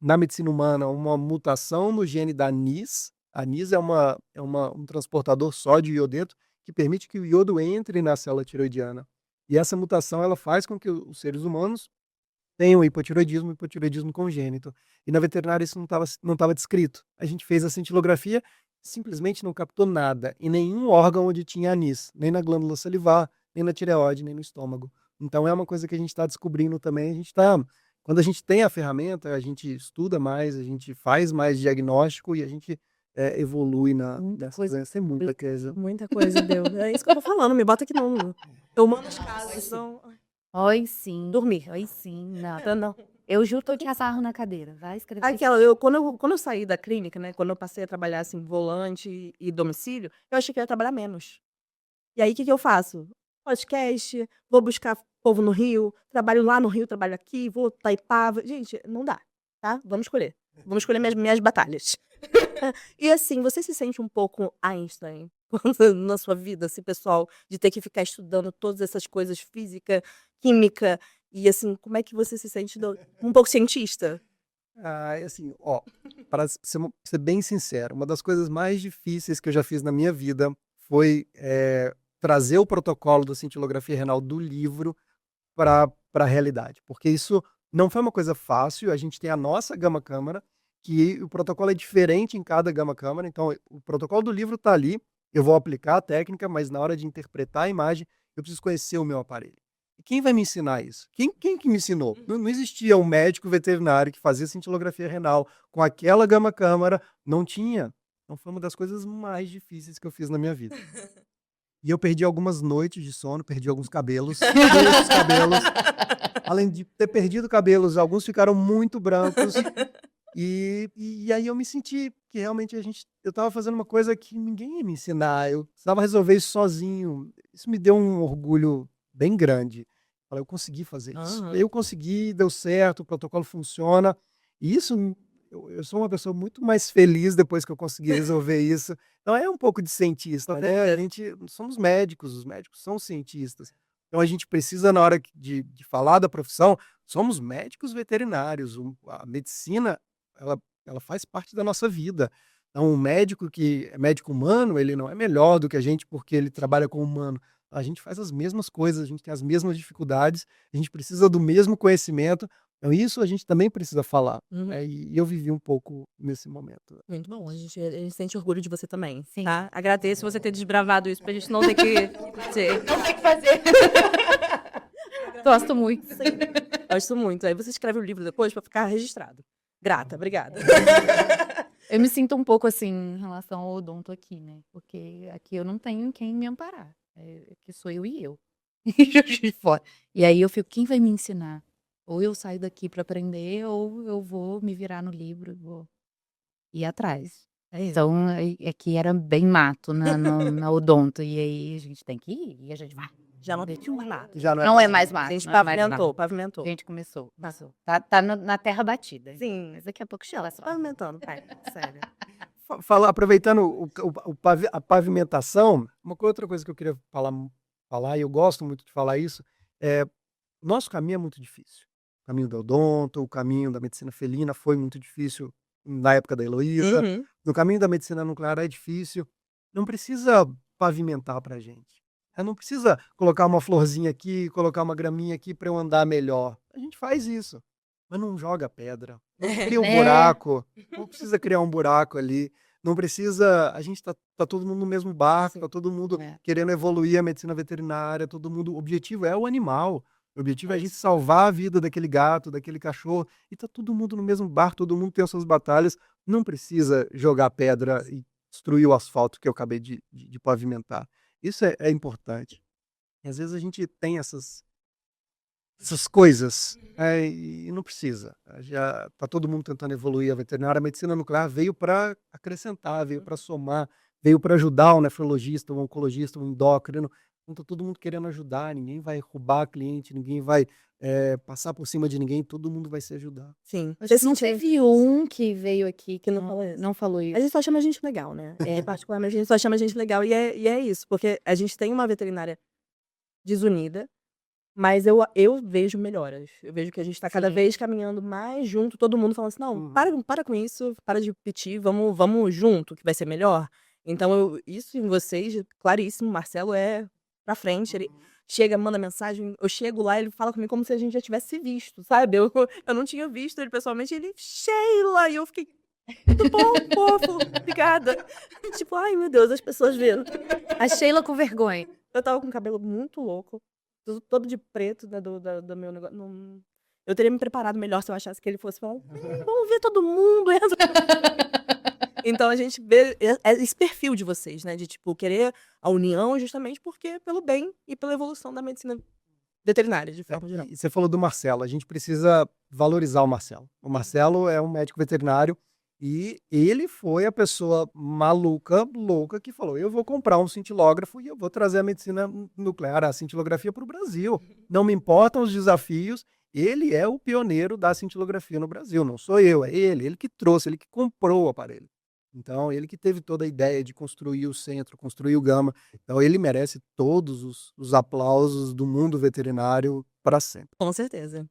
na medicina humana uma mutação no gene da NIS. A NIS é um transportador só de iodeto que permite que o iodo entre na célula tireoidiana. E essa mutação ela faz com que os seres humanos tenham hipotireoidismo congênito. E na veterinária isso não estava descrito. A gente fez a cintilografia, simplesmente não captou nada em nenhum órgão onde tinha anis, nem na glândula salivar, nem na tireoide, nem no estômago. Então é uma coisa que a gente está descobrindo também. Quando a gente tem a ferramenta, a gente estuda mais, a gente faz mais diagnóstico e a gente evolui nessa coisa. Tem muita coisa. Muita coisa, deu. É isso que eu tô falando, me bota aqui não. Eu mando os casos, então... Oi, sim. Dormir. Oi, sim. Não. Tá, não. Eu juro que eu tinha sarro na cadeira. Vai escrever. Quando eu saí da clínica, né? Quando eu passei a trabalhar assim, volante e domicílio, eu achei que eu ia trabalhar menos. E aí, o que eu faço? Podcast, vou buscar povo no Rio, trabalho lá no Rio, trabalho aqui, vou Taipava. Gente, não dá, tá? Vamos escolher. Vamos escolher minhas batalhas. E assim, você se sente um pouco Einstein na sua vida, assim, pessoal, de ter que ficar estudando todas essas coisas, física, química, e assim, como é que você se sente um pouco cientista? Assim, para ser bem sincero, uma das coisas mais difíceis que eu já fiz na minha vida foi trazer o protocolo da cintilografia renal do livro para a realidade, porque isso não foi uma coisa fácil. A gente tem a nossa gama-câmara, que o protocolo é diferente em cada gama-câmara, então o protocolo do livro está ali, eu vou aplicar a técnica, mas na hora de interpretar a imagem, eu preciso conhecer o meu aparelho. E quem vai me ensinar isso? Quem que me ensinou? Não existia um médico veterinário que fazia cintilografia renal com aquela gama-câmara, não tinha. Então foi uma das coisas mais difíceis que eu fiz na minha vida. E eu perdi algumas noites de sono, perdi alguns cabelos, muitos cabelos. Além de ter perdido cabelos, alguns ficaram muito brancos. E aí eu me senti que realmente eu estava fazendo uma coisa que ninguém ia me ensinar. Eu precisava resolver isso sozinho. Isso me deu um orgulho bem grande. Eu consegui fazer isso. Aham. Eu consegui, deu certo, o protocolo funciona. E isso, eu sou uma pessoa muito mais feliz depois que eu consegui resolver isso. Então é um pouco de cientista, né? A gente somos médicos, os médicos são cientistas. Então a gente precisa, na hora de falar da profissão, somos médicos veterinários. A medicina, ela faz parte da nossa vida. Então um médico que é médico humano, ele não é melhor do que a gente porque ele trabalha com o humano. A gente faz as mesmas coisas, a gente tem as mesmas dificuldades, a gente precisa do mesmo conhecimento. Então isso a gente também precisa falar. Uhum. E eu vivi um pouco nesse momento. Muito bom, a gente sente orgulho de você também, Sim. tá? Agradeço você ter desbravado isso pra gente não ter que... Não tem o que fazer. Gosto muito. Sim, gosto muito. Aí você escreve o livro depois pra ficar registrado. Grata, obrigada. Eu me sinto um pouco assim em relação ao odonto aqui, né? Porque aqui eu não tenho quem me amparar. Que sou eu e eu. E Juiz de Fora. E aí eu fico, quem vai me ensinar? Ou eu saio daqui pra aprender, ou eu vou me virar no livro, vou ir atrás. É isso. Então, aqui era bem mato na odonto. E aí a gente tem que ir, e a gente vai. Já não tem mais nada. Já Não é mais A mato. gente não é mais pavimentou, mato. pavimentou. A gente começou. Tá na terra batida. Sim, Mas daqui a pouco chega só. pavimentando, pai. Sério. Aproveitando a pavimentação, outra coisa que eu queria falar, e eu gosto muito de falar isso, o nosso caminho é muito difícil. O caminho da odonto, o caminho da medicina felina foi muito difícil na época da Heloísa. Uhum. No caminho da medicina nuclear é difícil. Não precisa pavimentar pra gente. Não precisa colocar uma florzinha aqui, colocar uma graminha aqui para eu andar melhor. A gente faz isso, mas não joga pedra. Não cria um buraco. Não precisa criar um buraco ali. Não precisa. A gente tá todo mundo no mesmo barco, tá todo mundo querendo evoluir a medicina veterinária, todo mundo. O objetivo é o animal. O objetivo é a gente salvar a vida daquele gato, daquele cachorro. E tá todo mundo no mesmo barco, todo mundo tem as suas batalhas. Não precisa jogar pedra e destruir o asfalto que eu acabei de pavimentar. Isso é importante. E às vezes a gente tem essas coisas e não precisa. Já tá todo mundo tentando evoluir a veterinária. A medicina nuclear veio para acrescentar, veio para somar, veio para ajudar o nefrologista, o oncologista, o endócrino. Então tá todo mundo querendo ajudar. Ninguém vai roubar cliente, ninguém vai passar por cima de ninguém. Todo mundo vai se ajudar. Sim. Acho que não teve um que veio aqui que não falou isso. não falou A isso. gente só chama a gente legal, né? Particularmente, a gente só chama a gente legal. E é isso, porque a gente tem uma veterinária desunida, mas eu vejo melhoras. Eu vejo que a gente tá cada vez caminhando mais junto, todo mundo falando assim, não, para com isso, para de pedir, vamos junto, que vai ser melhor. Então, isso em vocês, claríssimo, Marcelo é pra frente, ele chega, manda mensagem, eu chego lá, ele fala comigo como se a gente já tivesse se visto, sabe? Eu não tinha visto ele pessoalmente, ele, Sheila, e eu fiquei, tudo bom, fofo, obrigada. Tipo, ai meu Deus, as pessoas vendo. A Sheila com vergonha. Eu tava com o cabelo muito louco, todo de preto, né, do meu negócio. Eu teria me preparado melhor se eu achasse que ele fosse falar, vamos ver todo mundo. Então a gente vê esse perfil de vocês, né? De tipo, querer a união justamente porque pelo bem e pela evolução da medicina veterinária, de forma geral. E você falou do Marcelo, a gente precisa valorizar o Marcelo. O Marcelo é um médico veterinário e ele foi a pessoa maluca, louca, que falou, eu vou comprar um cintilógrafo e eu vou trazer a medicina nuclear, a cintilografia para o Brasil. Não me importam os desafios, ele é o pioneiro da cintilografia no Brasil, não sou eu, é ele que trouxe, ele que comprou o aparelho. Então, ele que teve toda a ideia de construir o centro, construir o Gama. Então, ele merece todos os aplausos do mundo veterinário para sempre. Com certeza.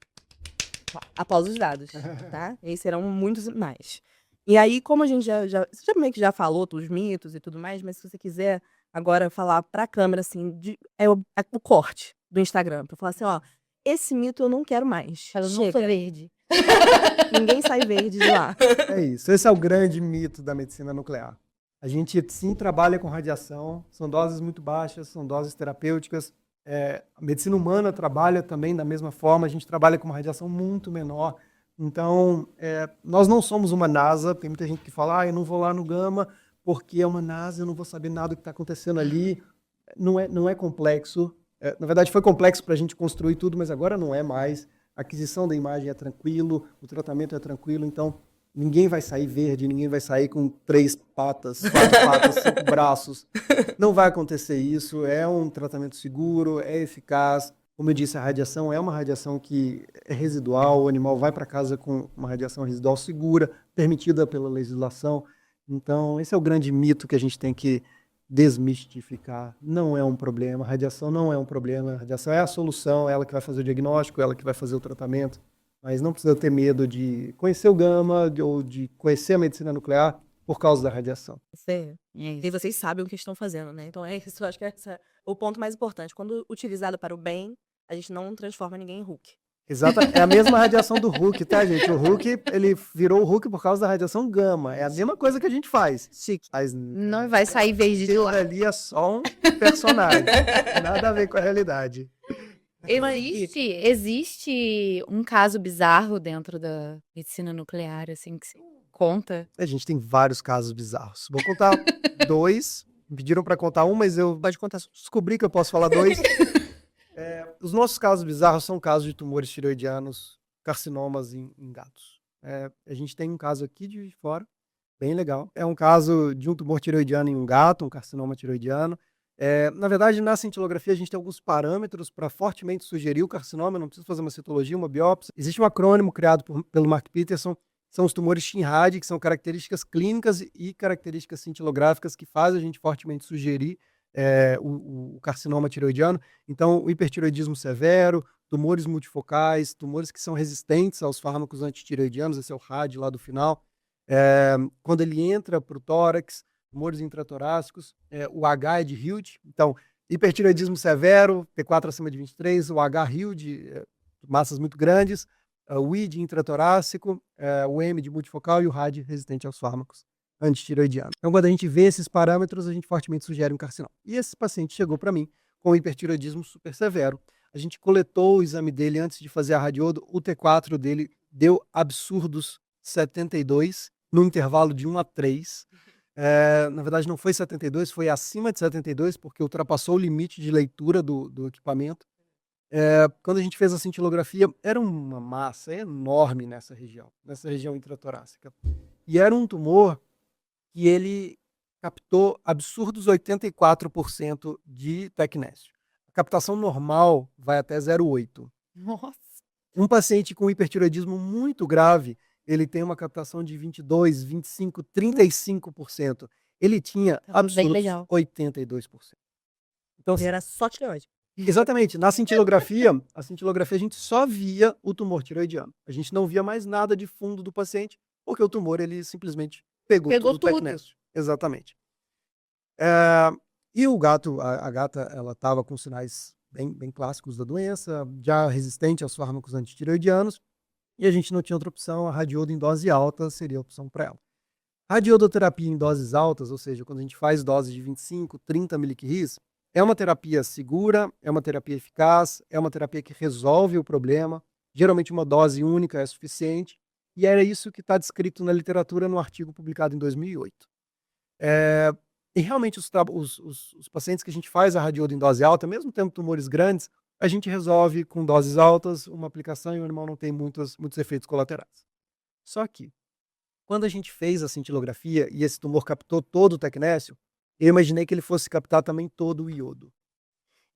Aplausos dados, tá? E serão muitos mais. E aí, como a gente você já meio que já falou dos mitos e tudo mais, mas se você quiser agora falar pra câmera, assim, o corte do Instagram, pra falar assim, ó, esse mito eu não quero mais. Eu não Chega. sou verde. Ninguém sai verde de lá. É isso. Esse é o grande mito da medicina nuclear. A gente, sim, trabalha com radiação. São doses muito baixas, são doses terapêuticas. A medicina humana trabalha também da mesma forma. A gente trabalha com uma radiação muito menor. Então, nós não somos uma NASA. Tem muita gente que fala, eu não vou lá no Gama porque é uma NASA, eu não vou saber nada do que está acontecendo ali. Não é complexo. Na verdade, foi complexo para a gente construir tudo, mas agora não é mais. A aquisição da imagem é tranquilo, o tratamento é tranquilo, então ninguém vai sair verde, ninguém vai sair com 3 patas, 4 patas, 5 braços. Não vai acontecer isso, é um tratamento seguro, é eficaz. Como eu disse, a radiação é uma radiação que é residual, o animal vai para casa com uma radiação residual segura, permitida pela legislação. Então, esse é o grande mito que a gente tem que desmistificar. Não é um problema, a radiação não é um problema, a radiação é a solução, ela que vai fazer o diagnóstico, ela que vai fazer o tratamento, mas não precisa ter medo de conhecer o Gama ou de conhecer a medicina nuclear por causa da radiação. E vocês sabem o que estão fazendo, né? Então isso, eu acho que esse é o ponto mais importante. Quando utilizado para o bem, a gente não transforma ninguém em Hulk. Exato, é a mesma radiação do Hulk, tá, gente? O Hulk, ele virou o Hulk por causa da radiação gama. É a mesma coisa que a gente faz. Chique. Mas Não vai sair verde de aquilo lá. ali é só um personagem. Nada a ver com a realidade. Existe um caso bizarro dentro da medicina nuclear, assim, que se conta? A gente tem vários casos bizarros. Vou contar 2. Me pediram para contar um, mas eu Pode contar. descobri que eu posso falar 2. Os nossos casos bizarros são casos de tumores tireoidianos, carcinomas em gatos. A gente tem um caso aqui de fora, bem legal. É um caso de um tumor tireoidiano em um gato, um carcinoma tireoidiano. Na verdade, na cintilografia, a gente tem alguns parâmetros para fortemente sugerir o carcinoma. Não precisa fazer uma citologia, uma biópsia. Existe um acrônimo criado pelo Mark Peterson. São os tumores Shinrad, que são características clínicas e características cintilográficas que fazem a gente fortemente sugerir o carcinoma tireoidiano. Então, o hipertireoidismo severo, tumores multifocais, tumores que são resistentes aos fármacos antitireoidianos, esse é o RAD lá do final. Quando ele entra para o tórax, tumores intratorácicos, o H é de Hilde. Então, hipertireoidismo severo, T4 acima de 23, o H Hilde, massas muito grandes, o I de intratorácico, o M de multifocal e o RAD resistente aos fármacos antitireoidianos. Então, quando a gente vê esses parâmetros, a gente fortemente sugere um carcinoma. E esse paciente chegou para mim com hipertireoidismo super severo. A gente coletou o exame dele antes de fazer a radiodo. O T4 dele deu absurdos 72, no intervalo de 1 a 3. Na verdade, não foi 72, foi acima de 72, porque ultrapassou o limite de leitura do equipamento. Quando a gente fez a cintilografia, era uma massa enorme nessa região intratorácica. E era um tumor que ele captou absurdos 84% de tecnésio. A captação normal vai até 0,8. Nossa. Um paciente com hipertireoidismo muito grave, ele tem uma captação de 22, 25, 35%. Ele tinha Tá bem absurdos legal. 82%. Então, Era só tireoide. exatamente. Na cintilografia, a gente só via o tumor tireoidiano. A gente não via mais nada de fundo do paciente, porque o tumor, ele simplesmente pegou tudo o tecnésio. Exatamente. E o gato, a gata, ela estava com sinais bem clássicos da doença, já resistente aos fármacos antitireoidianos, e a gente não tinha outra opção. A radiodo em dose alta seria a opção para ela. Radiodoterapia em doses altas, ou seja, quando a gente faz doses de 25, 30 miliquirris, é uma terapia segura, é uma terapia eficaz, é uma terapia que resolve o problema. Geralmente uma dose única é suficiente, e era isso que está descrito na literatura no artigo publicado em 2008. E realmente os pacientes que a gente faz a radiodo em dose alta, mesmo tendo tumores grandes, a gente resolve com doses altas, uma aplicação, e o animal não tem muitos efeitos colaterais. Só que, quando a gente fez a cintilografia e esse tumor captou todo o tecnésio, eu imaginei que ele fosse captar também todo o iodo.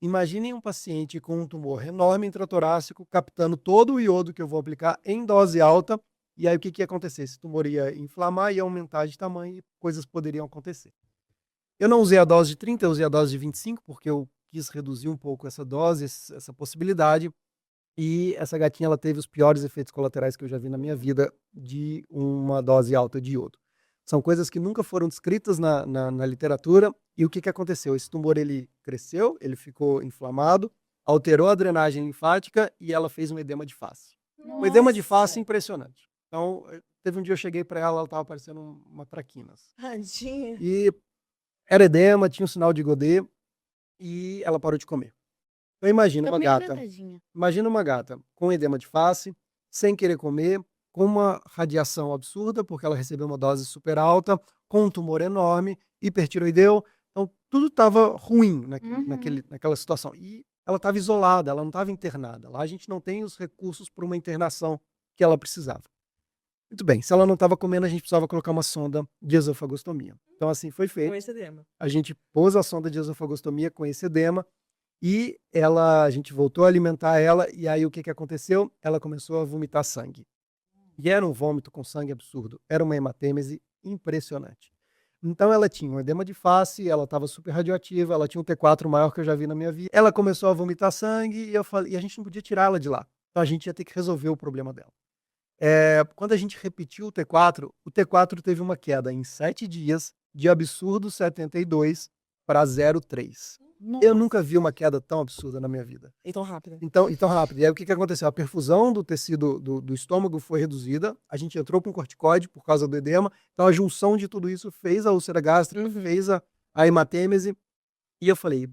Imaginem um paciente com um tumor enorme intratorácico captando todo o iodo que eu vou aplicar em dose alta, e aí o que ia acontecer? Esse tumor ia inflamar, ia aumentar de tamanho e coisas poderiam acontecer. Eu não usei a dose de 30, eu usei a dose de 25, porque eu quis reduzir um pouco essa dose, essa possibilidade, e essa gatinha ela teve os piores efeitos colaterais que eu já vi na minha vida de uma dose alta de iodo. São coisas que nunca foram descritas na literatura. E o que aconteceu? Esse tumor ele cresceu, ele ficou inflamado, alterou a drenagem linfática e ela fez um edema de face. Um edema de face impressionante. Então, teve um dia eu cheguei para ela estava parecendo uma traquinas. Tadinha. E era edema, tinha um sinal de Godet e ela parou de comer. Então imagina uma gata com edema de face, sem querer comer, com uma radiação absurda, porque ela recebeu uma dose super alta, com um tumor enorme, hipertiroideu. Então, tudo estava ruim naquela situação. E ela estava isolada, ela não estava internada. Lá a gente não tem os recursos para uma internação que ela precisava. Muito bem, se ela não estava comendo, a gente precisava colocar uma sonda de esofagostomia. Então, assim foi feito. Com esse edema. A gente pôs a sonda de esofagostomia com esse edema, e a gente voltou a alimentar ela, e aí o que aconteceu? Ela começou a vomitar sangue. E era um vômito com sangue absurdo. Era uma hematêmese impressionante. Então ela tinha um edema de face, ela estava super radioativa, ela tinha um T4 maior que eu já vi na minha vida. Ela começou a vomitar sangue e a gente não podia tirá-la de lá. Então a gente ia ter que resolver o problema dela. Quando a gente repetiu o T4 teve uma queda em 7 dias de absurdo 72 para 0,3. Eu nunca vi uma queda tão absurda na minha vida. E tão rápida. Então rápido. E aí o que aconteceu? A perfusão do tecido do estômago foi reduzida, a gente entrou com corticoide por causa do edema, então a junção de tudo isso fez a úlcera gástrica, fez a hematêmese, e eu falei,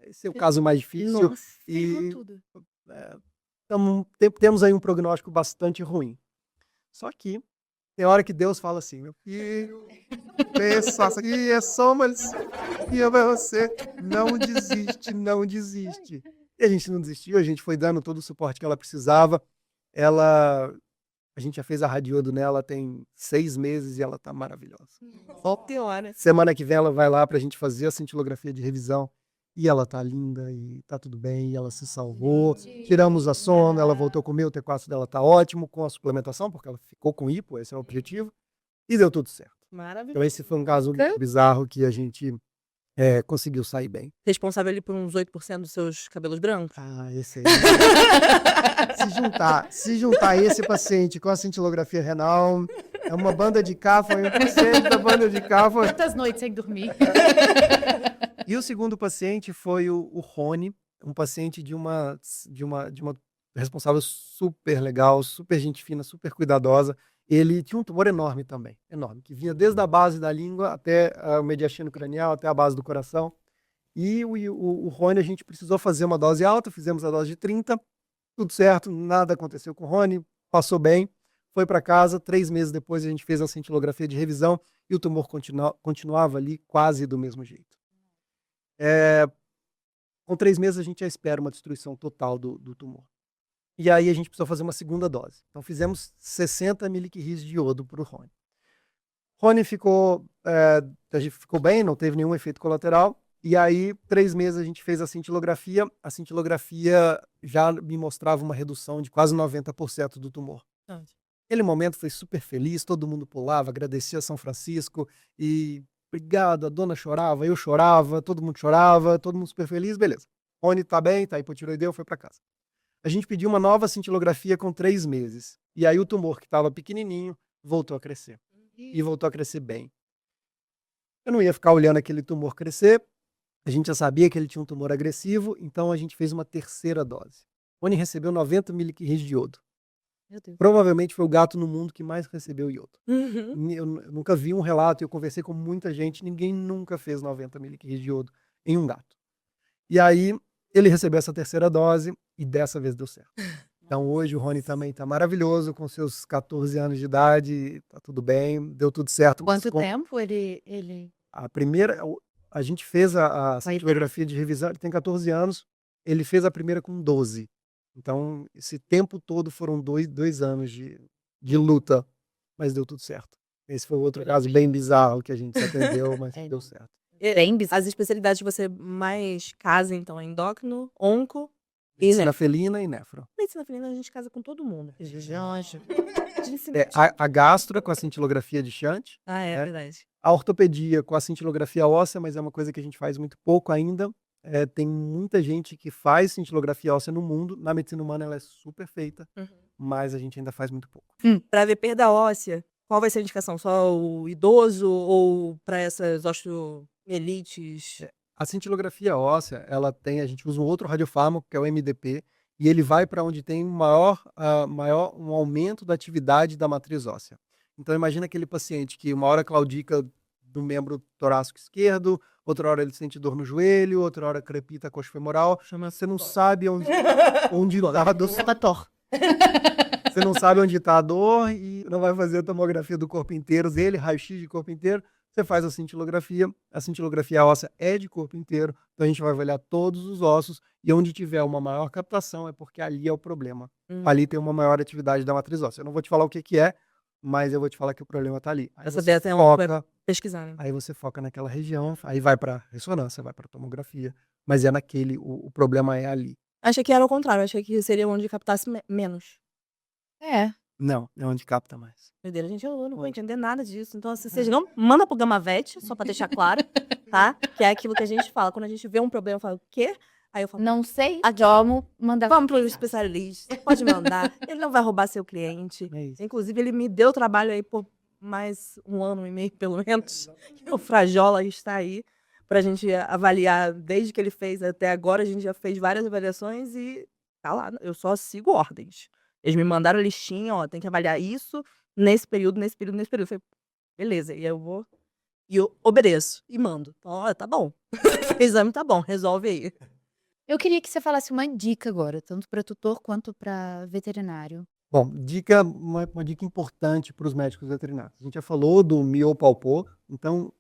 esse é o caso mais difícil. Nossa, E ferrou tudo. temos aí um prognóstico bastante ruim. Só que tem hora que Deus fala assim, meu filho, pensa aqui é só uma lição, e é pra você, não desiste, não desiste. E a gente não desistiu, a gente foi dando todo o suporte que ela precisava. A gente já fez a radiodo nela tem 6 meses e ela tá maravilhosa. Só pior, né? Semana que vem ela vai lá pra gente fazer a cintilografia de revisão. E ela tá linda e tá tudo bem, e ela se salvou. Tiramos a sonda, ela voltou a comer, o T4 dela tá ótimo com a suplementação, porque ela ficou com hipo, esse é o objetivo. E deu tudo certo. Então Maravilhoso. esse foi um caso bizarro que a gente conseguiu sair bem. Responsável ali por uns 8% dos seus cabelos brancos? Ah, esse aí. se juntar esse paciente com a cintilografia renal, é uma banda de cá, foi um paciente da banda de cá. Foi... Quantas noites sem dormir? E o segundo paciente foi o Rony, um paciente de uma responsável super legal, super gente fina, super cuidadosa. Ele tinha um tumor enorme também, enorme, que vinha desde a base da língua até o mediastino cranial, até a base do coração. E o Rony, a gente precisou fazer uma dose alta, fizemos a dose de 30, tudo certo, nada aconteceu com o Rony, passou bem, foi para casa. 3 meses depois a gente fez a cintilografia de revisão e o tumor continuava ali quase do mesmo jeito. Com 3 meses a gente já espera uma destruição total do tumor. E aí a gente precisou fazer uma segunda dose. Então fizemos 60 miliquirris de iodo para o Rony. Rony ficou bem, não teve nenhum efeito colateral. E aí, 3 meses a gente fez a cintilografia. A cintilografia já me mostrava uma redução de quase 90% do tumor. Aquele momento foi super feliz, todo mundo pulava, agradecia a São Francisco e obrigado, a dona chorava, eu chorava, todo mundo super feliz, beleza. Rony tá bem, tá hipotiroideu, foi para casa. A gente pediu uma nova cintilografia com 3 meses. E aí o tumor que estava pequenininho voltou a crescer. E voltou a crescer bem. Eu não ia ficar olhando aquele tumor crescer. A gente já sabia que ele tinha um tumor agressivo, então a gente fez uma terceira dose. Rony recebeu 90 miliquirris de iodo. Meu Deus. Provavelmente foi o gato no mundo que mais recebeu iodo. Uhum. Eu nunca vi um relato, eu conversei com muita gente, ninguém nunca fez 90 miliquirris de iodo em um gato. E aí ele recebeu essa terceira dose e dessa vez deu certo. Então hoje o Rony também está maravilhoso, com seus 14 anos de idade, tá tudo bem, deu tudo certo. Quanto tempo ele... A gente fez a cintilografia de revisão, ele tem 14 anos, ele fez a primeira com 12. Então, esse tempo todo foram 2 anos de luta, mas deu tudo certo. Esse foi outro caso bem bizarro que a gente se atendeu, mas deu certo. Bem bizarro. As especialidades que você mais casa, então, é endócrino, onco e Medicina felina e nefro. medicina felina. A gente casa com todo mundo. Anjo. A gastro com a cintilografia de shunt, Ah, é né? verdade. A ortopedia com a cintilografia óssea, mas é uma coisa que a gente faz muito pouco ainda. Tem muita gente que faz cintilografia óssea no mundo. Na medicina humana ela é super feita, mas a gente ainda faz muito pouco. Para ver perda óssea, qual vai ser a indicação? Só o idoso ou para essas osteomielites? A cintilografia óssea, a gente usa um outro radiofármaco, que é o MDP, e ele vai para onde tem um aumento da atividade da matriz óssea. Então imagina aquele paciente que uma hora claudica do membro torácico esquerdo, outra hora ele sente dor no joelho, outra hora crepita a coxa femoral. Você não sabe onde está a dor. Você não sabe onde está a dor e não vai fazer a tomografia do corpo inteiro dele, raio-x de corpo inteiro. Você faz a cintilografia óssea é de corpo inteiro, então a gente vai avaliar todos os ossos e onde tiver uma maior captação é porque ali é o problema. Ali tem uma maior atividade da matriz óssea. Eu não vou te falar o que é, mas eu vou te falar que o problema está ali. Essa dessa é uma pesquisar, né? Aí você foca naquela região, aí vai para ressonância, vai para tomografia, mas é o problema é ali. Achei que era o contrário, achei que seria onde captasse menos. Não, é onde capta mais. Meu Deus, gente, eu não vou entender nada disso. Então, assim, vocês não mandam pro Gamavete, só pra deixar claro, tá? Que é aquilo que a gente fala. Quando a gente vê um problema, eu falo, o quê? Aí eu falo, Não sei, vamos mandar... vamos pro especialista, pode mandar. Ele não vai roubar seu cliente. É isso. Inclusive, ele me deu trabalho aí por mais 1 ano e meio, pelo menos. O Frajola está aí pra gente avaliar. Desde que ele fez até agora, a gente já fez várias avaliações e tá lá. Eu só sigo ordens. Eles me mandaram a listinha, ó, tem que avaliar isso nesse período, nesse período, nesse período. Eu falei, beleza, e eu vou, e eu obedeço, e mando. Então, ó, tá bom. O exame tá bom, resolve aí. Eu queria que você falasse uma dica agora, tanto para tutor quanto para veterinário. Bom, uma dica importante para os médicos veterinários. A gente já falou do miopalpô, então,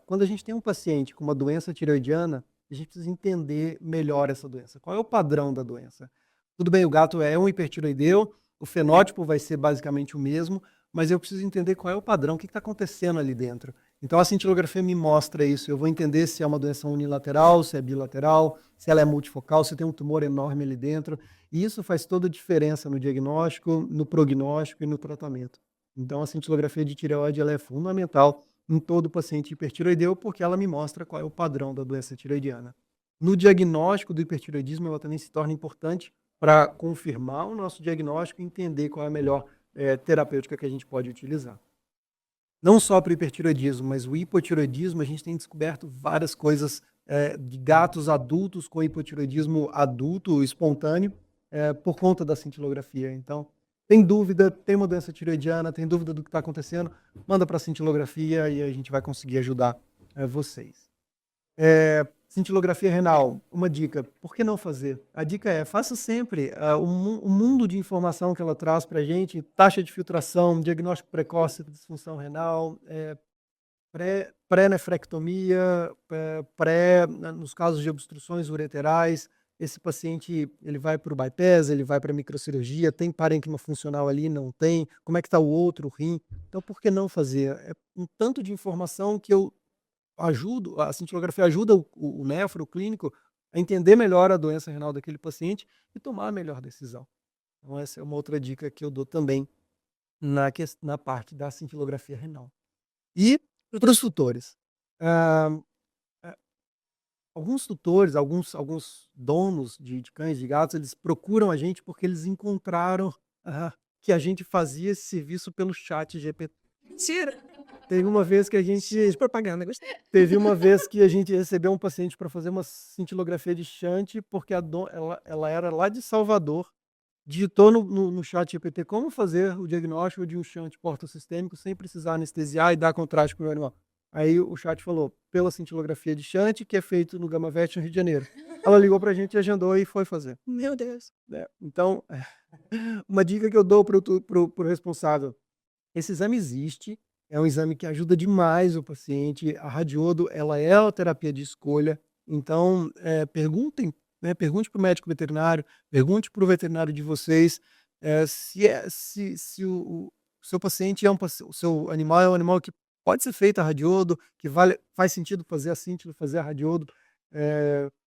quando a gente tem um paciente com uma doença tireoidiana, a gente precisa entender melhor essa doença. Qual é o padrão da doença? Tudo bem, o gato é um hipertireoideu, o fenótipo vai ser basicamente o mesmo, mas eu preciso entender qual é o padrão, o que está acontecendo ali dentro. Então, a cintilografia me mostra isso. Eu vou entender se é uma doença unilateral, se é bilateral, se ela é multifocal, se tem um tumor enorme ali dentro. E isso faz toda a diferença no diagnóstico, no prognóstico e no tratamento. Então, a cintilografia de tireoide ela é fundamental em todo paciente hipertireoideu, porque ela me mostra qual é o padrão da doença tireoidiana. No diagnóstico do hipertireoidismo, ela também se torna importante para confirmar o nosso diagnóstico e entender qual é a melhor terapêutica que a gente pode utilizar. Não só para o hipertireoidismo, mas o hipotireoidismo, a gente tem descoberto várias coisas de gatos adultos com hipotireoidismo adulto espontâneo por conta da cintilografia. Então, tem dúvida, tem uma doença tireoidiana, tem dúvida do que está acontecendo, manda para a cintilografia e a gente vai conseguir ajudar vocês. Cintilografia renal, uma dica, por que não fazer? A dica é, faça sempre. O mundo de informação que ela traz para a gente, taxa de filtração, diagnóstico precoce de disfunção renal, pré-nefrectomia, nos casos de obstruções ureterais, esse paciente ele vai para o bypass, ele vai para a microcirurgia, tem parênquima funcional ali, não tem, como é que está o outro rim? Então, por que não fazer? É um tanto de informação que a cintilografia ajuda o nefro, o clínico, a entender melhor a doença renal daquele paciente e tomar a melhor decisão. Então, essa é uma outra dica que eu dou também na parte da cintilografia renal. E para os tutores. Alguns tutores, alguns donos de cães, de gatos, eles procuram a gente porque eles encontraram que a gente fazia esse serviço pelo chat GPT. Mentira! Teve uma vez que a gente Propaganda, gostei. Teve uma vez que a gente recebeu um paciente para fazer uma cintilografia de shunt, porque ela era lá de Salvador, digitou no chat GPT como fazer o diagnóstico de um shunt portosistêmico sem precisar anestesiar e dar contraste com o animal. Aí o chat falou, pela cintilografia de shunt, que é feito no Gama-Vet no Rio de Janeiro. Ela ligou para a gente, agendou e foi fazer. Meu Deus. Então, uma dica que eu dou para o responsável, esse exame existe, é um exame que ajuda demais o paciente. A radiodo, ela é a terapia de escolha. Então, pergunte para o médico veterinário, pergunte para o veterinário de vocês se o seu paciente o seu animal é um animal que pode ser feito a radiodo, que faz sentido fazer a cintilo, fazer a radiodo.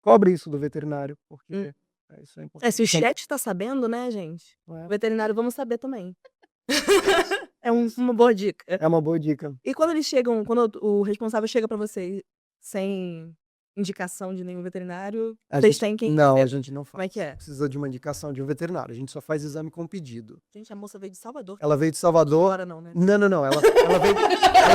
Cobre isso do veterinário, porque isso é importante. Se o chat está sabendo, né, gente? O veterinário vamos saber também. É uma boa dica. É uma boa dica. E quando eles chegam, quando o responsável chega para você sem indicação de nenhum veterinário, vocês têm quem... Não, a gente não faz. Como é que é? Precisa de uma indicação de um veterinário. A gente só faz exame com pedido. Gente, a moça veio de Salvador. Ela veio de Salvador. Agora não, né? Não. Ela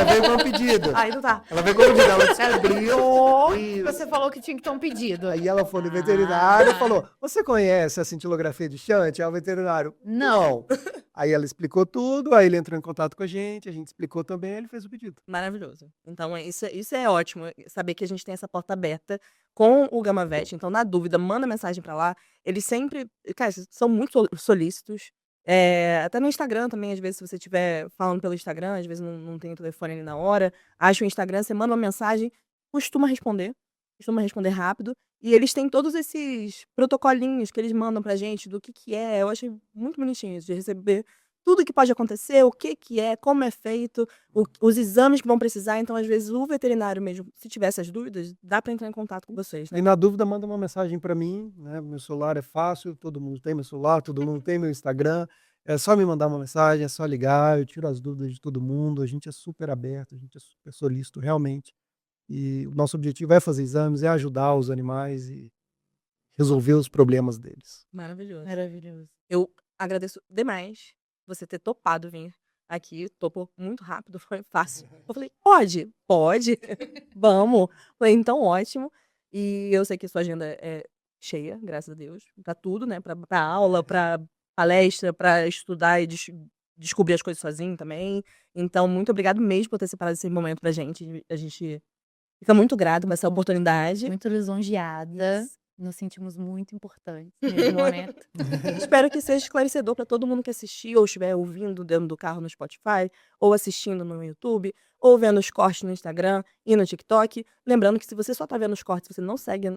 veio com um pedido. Aí não tá. Ela veio com um pedido. Ela descobriu. Você falou que tinha que ter um pedido. Aí ela foi no veterinário e falou: você conhece a cintilografia de shunt? É o veterinário. Não. Aí ela explicou tudo, aí ele entrou em contato com a gente explicou também, ele fez o pedido. Maravilhoso. Então, isso é ótimo, saber que a gente tem essa porta aberta com o Gama-Vet. Então, na dúvida, manda mensagem pra lá. Eles sempre, cara, são muito solícitos. Até no Instagram também, às vezes, se você estiver falando pelo Instagram, às vezes não tem o telefone ali na hora, acha o Instagram, você manda uma mensagem, costuma responder rápido. E eles têm todos esses protocolinhos que eles mandam pra gente do que é. Eu achei muito bonitinho isso, de receber tudo que pode acontecer, o que é, como é feito, os exames que vão precisar. Então, às vezes, o veterinário mesmo, se tiver essas dúvidas, dá pra entrar em contato com vocês, né? E na dúvida, manda uma mensagem pra mim, né? Meu celular é fácil, todo mundo tem meu celular, todo mundo tem meu Instagram. É só me mandar uma mensagem, é só ligar, eu tiro as dúvidas de todo mundo. A gente é super aberto, a gente é super solícito, realmente. E o nosso objetivo é fazer exames, é ajudar os animais e resolver os problemas deles. Maravilhoso. Maravilhoso. Eu agradeço demais você ter topado vir aqui. Topou muito rápido, foi fácil. Eu falei, pode, vamos. Falei, então ótimo. E eu sei que sua agenda é cheia, graças a Deus, pra tudo, né? Pra aula, pra palestra, pra estudar e descobrir as coisas sozinho também. Então, muito obrigado mesmo por ter separado esse momento pra gente. A gente fica muito grato com essa oportunidade. Muito lisonjeada, nos sentimos muito importantes nesse momento. Espero que seja esclarecedor para todo mundo que assistir ou estiver ouvindo dentro do carro no Spotify, ou assistindo no YouTube, ou vendo os cortes no Instagram e no TikTok. Lembrando que se você só tá vendo os cortes e você não segue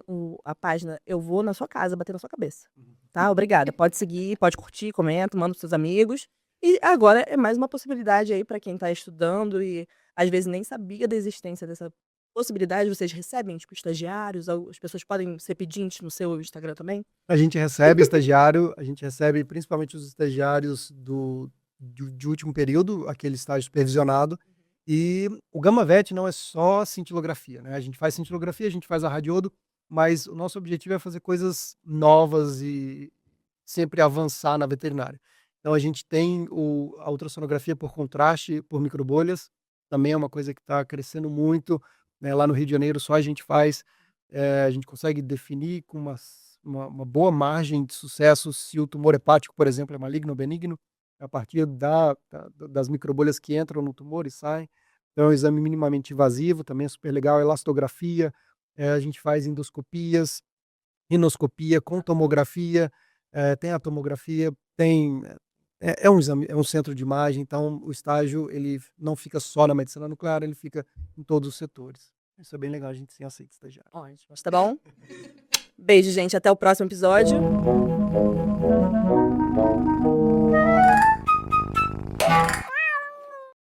a página, eu vou na sua casa bater na sua cabeça. Tá? Obrigada. Pode seguir, pode curtir, comenta, manda pros seus amigos. E agora é mais uma possibilidade aí para quem tá estudando e às vezes nem sabia da existência dessa possibilidade. Vocês recebem, tipo, estagiários? As pessoas podem ser pedintes no seu Instagram também? A gente recebe estagiário, a gente recebe principalmente os estagiários de último período, aquele estágio supervisionado. E o GamaVet não é só cintilografia, né? A gente faz cintilografia, a gente faz a radiodo, mas o nosso objetivo é fazer coisas novas e sempre avançar na veterinária. Então a gente tem a ultrassonografia por contraste, por microbolhas, também é uma coisa que está crescendo muito, né? Lá no Rio de Janeiro só a gente faz, a gente consegue definir com uma boa margem de sucesso se o tumor hepático, por exemplo, é maligno ou benigno, a partir das microbolhas que entram no tumor e saem. Então é um exame minimamente invasivo, também é super legal, elastografia, a gente faz endoscopias, rinoscopia com tomografia, tem a tomografia, é um exame, é um centro de imagem, então o estágio ele não fica só na medicina nuclear, ele fica em todos os setores. Isso é bem legal, a gente sim aceita estagiário. Ótimo, tá bom? Beijo, gente. Até o próximo episódio.